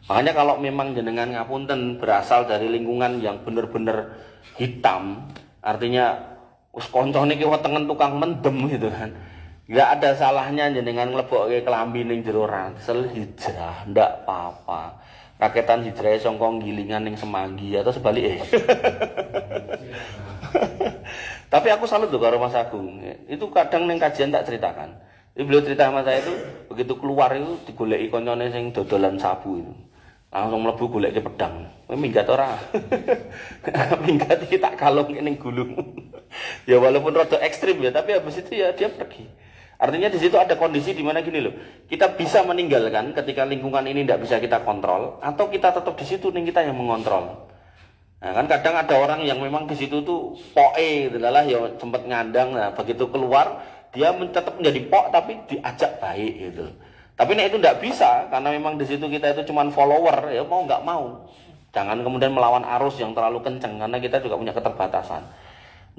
[SPEAKER 1] Makanya kalau memang jenengan ngapunten berasal dari lingkungan yang benar-benar hitam, artinya us koncone ki wetengen tukang mendem gitu kan. Enggak ada salahnya jenengan nglebokke kelambi ning jero ransel hijrah, ndak apa-apa. Raketan hijrah songkong gilingan ning Semanggi atau sebaliknya. Tapi aku salut tuh karo Mas Agung. Itu kadang ning kajian tak ceritakan. Jadi beliau cerita sama saya itu begitu keluar itu digoleki koncone sing dodolan sabu itu. Langsung mlebu goleke pedang. Kowe minggat ora? Minggat iki tak kalung ning gulung. Ya walaupun rada ekstrim ya, tapi habis itu ya dia pergi. Artinya di situ ada kondisi di mana gini loh. Kita bisa meninggalkan ketika lingkungan ini tidak bisa kita kontrol, atau kita tetap di situ nih kita yang mengontrol. Nah, kan kadang ada orang yang memang di situ tuh poe gitu lah ya sempat ngandang. Nah, begitu keluar dia tetap menjadi pok tapi diajak baik gitu. Tapi nek itu tidak bisa karena memang di situ kita itu cuma follower ya mau nggak mau. Jangan kemudian melawan arus yang terlalu kencang karena kita juga punya keterbatasan.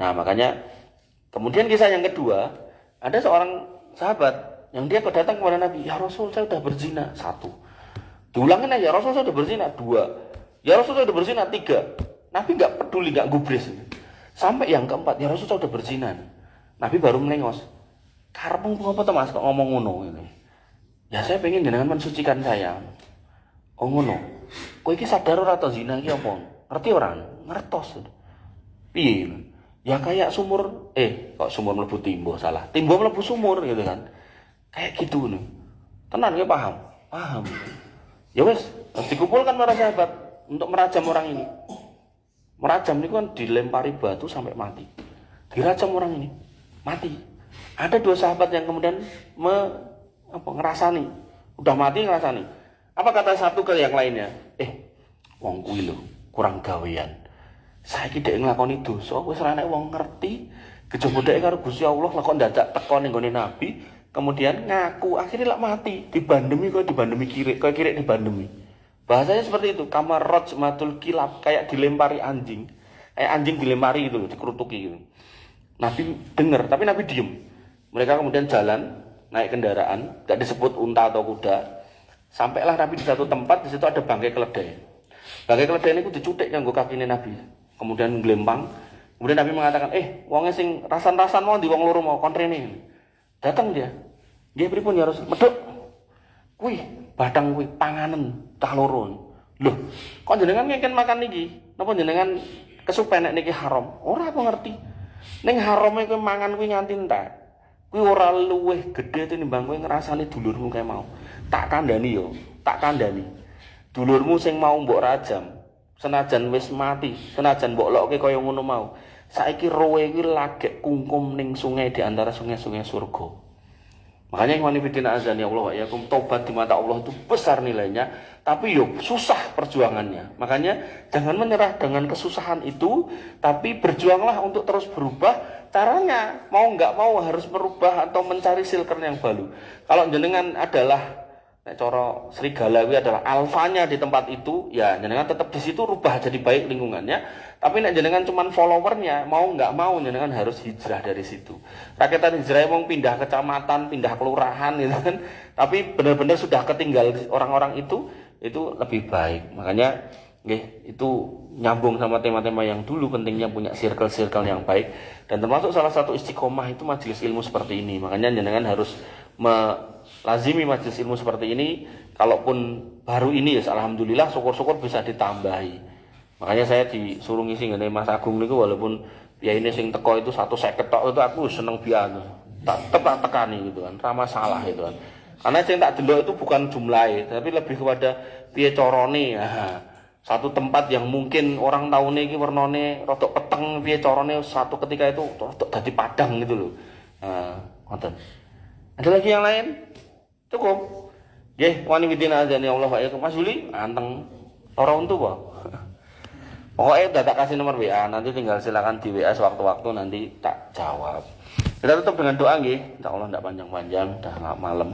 [SPEAKER 1] Nah, makanya kemudian kisah yang kedua, ada seorang sahabat yang dia datang kepada Nabi, ya Rasul saya sudah berzina, 1. Diulangin aja, ya Rasul saya sudah berzina, 2. Ya Rasul saya sudah berzina, 3. Nabi nggak peduli, nggak gubris. Sampai yang keempat, ya Rasul saya sudah berzina. Nabi baru melengos. Karepmu apa tuh Mas kok ngomong ngono gitu. Ya saya pengen jenengan mensucikan saya. Oh ngono. Kowe iki sadar ora to zina iki apa? Ngerti ora? Ngertos. Piye? Ya kayak sumur, kok sumur mlebu timbo salah. Timbo mlebu sumur gitu kan. Kayak gitu nih. Tenan ya paham? Paham. Ya wes, dikumpulkan para sahabat untuk merajam orang ini. Merajam ini kan dilempari batu sampai mati. Dirajam orang ini, mati. Ada 2 sahabat yang kemudian ngerasani, udah mati ngerasani. Apa kata satu ke yang lainnya? Wong kuwi lho, kurang gawean. Saiki dhek nglakoni dosa, wis ora nek wong ngerti, kejaba dhek karo Gusti Allah lah kok dadak teko ning gone Nabi, kemudian ngaku akhirnya lak mati, dibandemi kirik, kayak kirik dibandemi. Bahasanya seperti itu, kamar matul kilab, kayak dilempari anjing. Kayak anjing dilempari gitu loh, dikerutuki gitu. Nabi dengar, tapi Nabi diem. Mereka kemudian jalan, naik kendaraan, gak disebut unta atau kuda. Sampailah Nabi di satu tempat, di situ ada bangkai keledai. Bangkai keledai ini dicutik kanggo kakine Nabi. Kemudian glempang. Kemudian Nabi mengatakan, wonge sing rasan-rasan mau di wong loro mau kontrene. Datang dia. Dia pripun ya Rasul? Medhok. Kuwi badang kuwi panganen cah loro. Loh, kok jenengan ngeken makan niki? Napa jenengan kesupen nek niki haram? Ora apa ngerti. Ning harame kowe mangan kuwi nganti entek. Kuwi ora luwih gedhe tinimbang kowe ngrasani dulurmu kae mau. Tak kandhani yo, tak kandhani. Dulurmu sing mau mbok rajam, senajan wis mati, senajan mbok lokke kaya ngono mau. Saiki rowe iki lagek kungkum ning sungai di antara sungai-sungai surga. Makanya yang wanifidina azani Allah ya tobat di mata Allah itu besar nilainya, tapi susah perjuangannya. Makanya jangan menyerah dengan kesusahan itu, tapi berjuanglah untuk terus berubah. Caranya mau nggak mau harus merubah atau mencari silker yang baru. Kalau jenengan adalah coro serigala adalah alfanya di tempat itu, ya jenengan tetap di situ rubah jadi baik lingkungannya. Tapi nek jenengan cuman followernya, mau nggak mau jenengan harus hijrah dari situ. Rakyatan hijrah mau pindah kecamatan, pindah kelurahan gitu kan. Tapi benar-benar sudah ketinggal orang-orang itu lebih baik. Makanya itu nyambung sama tema-tema yang dulu, pentingnya punya circle-circle yang baik. Dan termasuk salah satu istiqomah itu majelis ilmu seperti ini. Makanya jenengan harus lazimi majelis ilmu seperti ini. Kalaupun baru ini ya alhamdulillah, syukur-syukur bisa ditambahi. Makanya saya disuruh ngisi ngene Mas Agung niku, walaupun ini sing teko itu 150 tok itu aku seneng biasa. Tak tekani gitu kan. Ora masalah itu kan. Karena sing tak delok itu bukan jumlahnya, tapi lebih kepada piye carane. Satu tempat yang mungkin orang taune iki wernane rodok peteng, piye carane satu ketika itu rodok dadi padang gitu loh. Ngoten. Ada lagi yang lain? Cukup. Nggih, wani widina azani Allah wa Mas Juli anteng ora untu apa? Pokoknya udah tak kasih nomor WA, nanti tinggal silakan di WA sewaktu-waktu nanti tak jawab. Kita tutup dengan doa nggih, insyaallah enggak panjang-panjang, dah malam.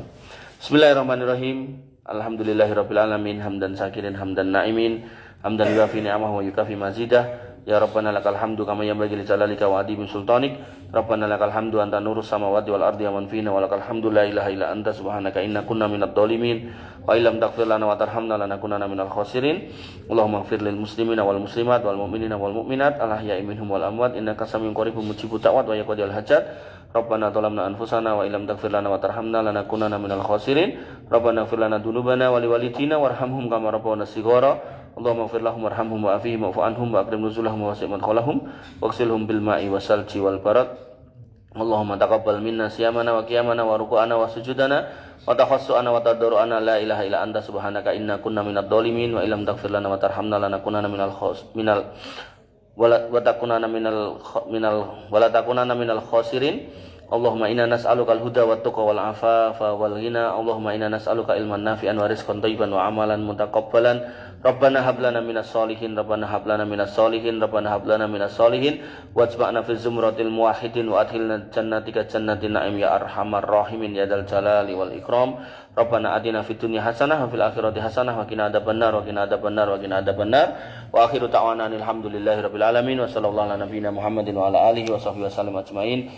[SPEAKER 1] Bismillahirrahmanirrahim. Alhamdulillahirabbil alamin, hamdan syakirin hamdan naimin, hamdan yuafi ni'amahu wa yukafi mazidah. Ya Rabbana lakal hamdu kama yanbaghi li jalalika wa adimi sultanik. Rabbana lakal hamdu anta nurus samawati wal ardi wa man fina wa lakal hamdu la ilaha illa anta subhanaka inna kunna minadh dhalimin wa illam taghfir lana wa tarhamna lanakunanna minal khasirin. Allahumma ighfir lil muslimina wal muslimat wal mu'minina wal mu'minat al ahya'i minhum wal amwat innaka samiun qaribun mujibut da'wat wa yaqdil hajat. Rabbana zalamna anfusana wa illam taghfir lana wa tarhamna lanakunanna minal khasirin. Rabbana ighfir lana dzunubana wa liwalidina warhamhum kama rabbawna shighara. Allahumma ighfir lahum warhamhum wa afihim wa'fu anhum wa akrim nuzulahum wa wasi' madkhalahum waghsilhum bil ma'i wasalji wal barad. Allahumma taqabbal minna siyamana wa qiyamana wa ruku'ana wa sujudana wa takhassu'ana wa tadarru'ana la ilaha illa anta subhanaka inna kunna minadh dhalimin wa illam taghfir lana wa tarhamna lanakunanna minal khasirin. Allahumma inna nas'aluka al-huda wa tuqa wal afafa wal ghina. Allahumma inna nas'aluka ilman nafi'an wa rizqan thayyiban wa amalan mutaqabbalan. Rabbana hab lana minas solihin, Rabbana hab lana minas solihin, Rabbana hab lana minas solihin wajma'na fi zumratil muwahhidin wa adkhilna jannatika jannatin na'im ya arhamar rahimin ya dzal jalali wal ikram. Rabbana atina fid dunya hasanah wa fil akhirati hasanah wa qina adzabannar wa qina adzabannar wa qina adzabannar. Wa akhiru ta'wana alhamdulillahi rabbil alamin wa sallallahu ala nabiyyina Muhammadin wa ala alihi wa sahbihi wasallam ajmain.